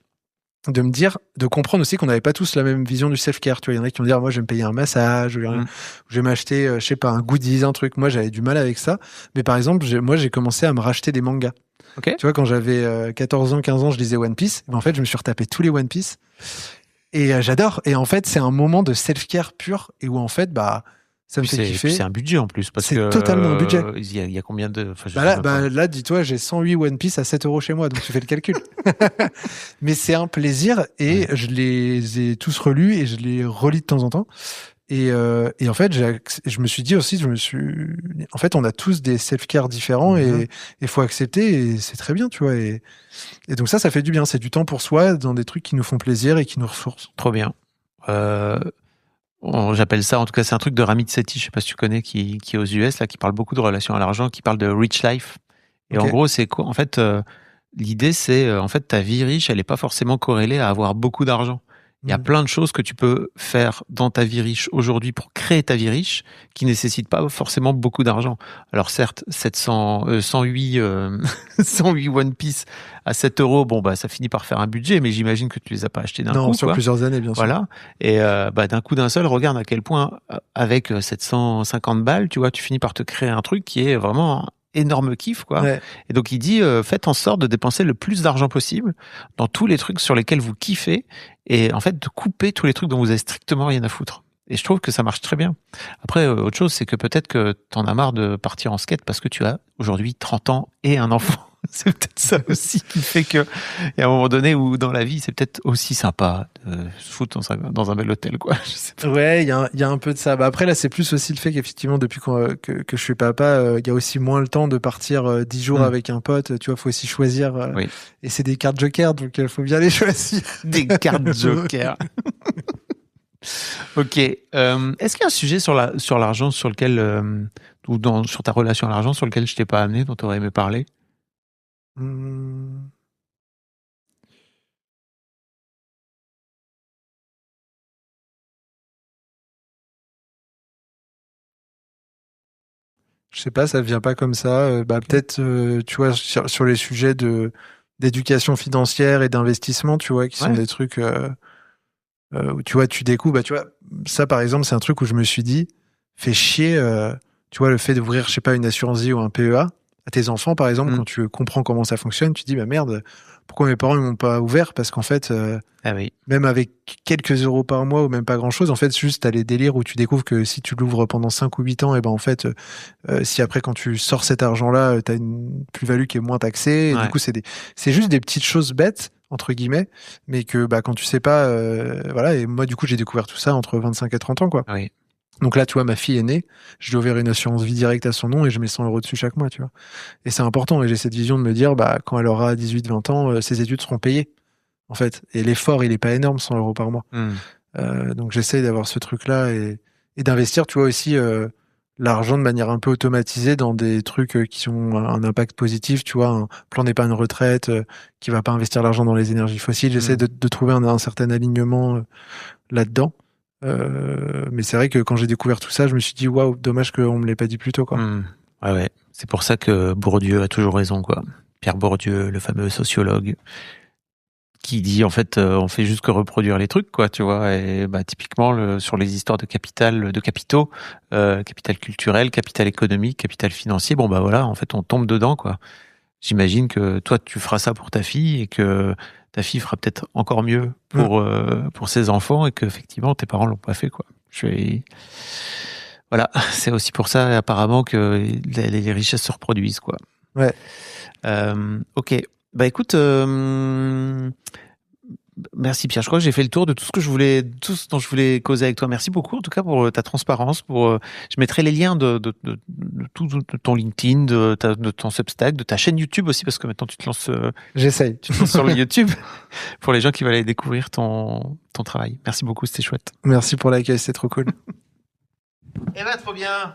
de comprendre aussi qu'on n'avait pas tous la même vision du self-care. Tu vois, il y en a qui vont dire, moi, je vais me payer un massage, je vais m'acheter, je sais pas, un goodies, un truc. Moi, j'avais du mal avec ça. Mais par exemple, moi, j'ai commencé à me racheter des mangas. Okay. Tu vois, quand j'avais 14 ans, 15 ans, je lisais One Piece. En fait, je me suis retapé tous les One Piece. Et j'adore. Et en fait, c'est un moment de self-care pur et où, en fait, ça me fait kiffer. C'est un budget en plus. Parce c'est que, totalement un budget. Il y a combien de... Là, dis-toi, j'ai 108 One Piece à 7 € chez moi, donc tu fais le calcul. Mais c'est un plaisir et je les ai tous relus et je les relis de temps en temps. Et en fait, je me suis dit aussi, en fait, on a tous des self-care différents et il faut accepter et c'est très bien, tu vois. Et donc ça fait du bien. C'est du temps pour soi dans des trucs qui nous font plaisir et qui nous ressourcent. Trop bien. J'appelle ça, en tout cas, c'est un truc de Ramit Sethi, je sais pas si tu connais, qui est aux US, là, qui parle beaucoup de relations à l'argent, qui parle de rich life. Et en gros, c'est quoi? En fait, l'idée, c'est, en fait, ta vie riche, elle est pas forcément corrélée à avoir beaucoup d'argent. Il y a plein de choses que tu peux faire dans ta vie riche aujourd'hui pour créer ta vie riche qui nécessitent pas forcément beaucoup d'argent. Alors certes, 108 One Piece à 7 €, bon ça finit par faire un budget, mais j'imagine que tu les as pas achetés d'un coup. Non, sur plusieurs années, bien sûr. Voilà. Et d'un coup d'un seul, regarde à quel point avec 750 balles, tu vois, tu finis par te créer un truc qui est vraiment énorme kiff, quoi. Ouais. Et donc il dit faites en sorte de dépenser le plus d'argent possible dans tous les trucs sur lesquels vous kiffez et en fait de couper tous les trucs dont vous avez strictement rien à foutre. Et je trouve que ça marche très bien. Après, autre chose, c'est que peut-être que t'en as marre de partir en skate parce que tu as aujourd'hui 30 ans et un enfant. C'est peut-être ça aussi qui fait que, il y a un moment donné où dans la vie, c'est peut-être aussi sympa de se foutre dans un bel hôtel, quoi. Je sais pas. Ouais, il y a un peu de ça. Après, là, c'est plus aussi le fait qu'effectivement, depuis que je suis papa, il y a aussi moins le temps de partir 10 jours avec un pote. Tu vois, faut aussi choisir. Et c'est des cartes joker, donc il faut bien les choisir. Des cartes joker. Ok. Est-ce qu'il y a un sujet sur l'argent sur lequel, sur ta relation à l'argent sur lequel je t'ai pas amené, dont tu aurais aimé parler? Je sais pas, ça vient pas comme ça. Peut-être, tu vois, sur les sujets d'éducation financière et d'investissement, tu vois, qui sont des trucs où tu vois, tu découvres. Tu vois, ça par exemple, c'est un truc où je me suis dit, fait chier. Tu vois, le fait d'ouvrir, je sais pas, une assurance vie ou un PEA à tes enfants, par exemple, quand tu comprends comment ça fonctionne, tu te dis, bah merde, pourquoi mes parents ne m'ont pas ouvert? Parce qu'en fait, même avec quelques euros par mois ou même pas grand chose, en fait, juste t'as les délires où tu découvres que si tu l'ouvres pendant 5 ou 8 ans, et ben en fait, si après quand tu sors cet argent-là, t'as une plus-value qui est moins taxée, et du coup c'est juste des petites choses bêtes, entre guillemets, mais que quand tu sais pas, voilà, et moi du coup j'ai découvert tout ça entre 25 et 30 ans, quoi. Oui. Donc là, tu vois, ma fille est née, je lui ai ouvert une assurance vie directe à son nom et je mets 100 € dessus chaque mois, tu vois. Et c'est important, et j'ai cette vision de me dire, quand elle aura 18, 20 ans, ses études seront payées, en fait. Et l'effort, il est pas énorme, 100 € par mois. Donc j'essaye d'avoir ce truc-là et d'investir, tu vois, aussi l'argent de manière un peu automatisée dans des trucs qui ont un impact positif, tu vois, un plan d'épargne retraite qui va pas investir l'argent dans les énergies fossiles. J'essaie de trouver un certain alignement là-dedans. Mais c'est vrai que quand j'ai découvert tout ça, je me suis dit waouh, dommage qu'on me l'ait pas dit plus tôt, quoi. Ouais. C'est pour ça que Bourdieu a toujours raison, quoi. Pierre Bourdieu, le fameux sociologue, qui dit en fait on fait juste que reproduire les trucs, quoi, tu vois. Et bah typiquement sur les histoires de capital, de capitaux, capital culturel, capital économique, capital financier, bon bah voilà, en fait on tombe dedans, quoi. J'imagine que toi tu feras ça pour ta fille et que ta fille fera peut-être encore mieux pour ses enfants et que effectivement tes parents l'ont pas fait, quoi. Voilà, c'est aussi pour ça apparemment que les richesses se reproduisent, quoi. Ouais. Ok. Bah écoute, merci Pierre. Je crois que j'ai fait le tour de tout ce dont je voulais causer avec toi. Merci beaucoup en tout cas pour ta transparence. Je mettrai les liens de tout de ton LinkedIn, de ton Substack, de ta chaîne YouTube aussi, parce que maintenant tu te lances. J'essaye. Tu te lances sur le YouTube pour les gens qui veulent aller découvrir ton travail. Merci beaucoup, c'était chouette. Merci pour l'accueil, c'est trop cool. Eh ben trop bien.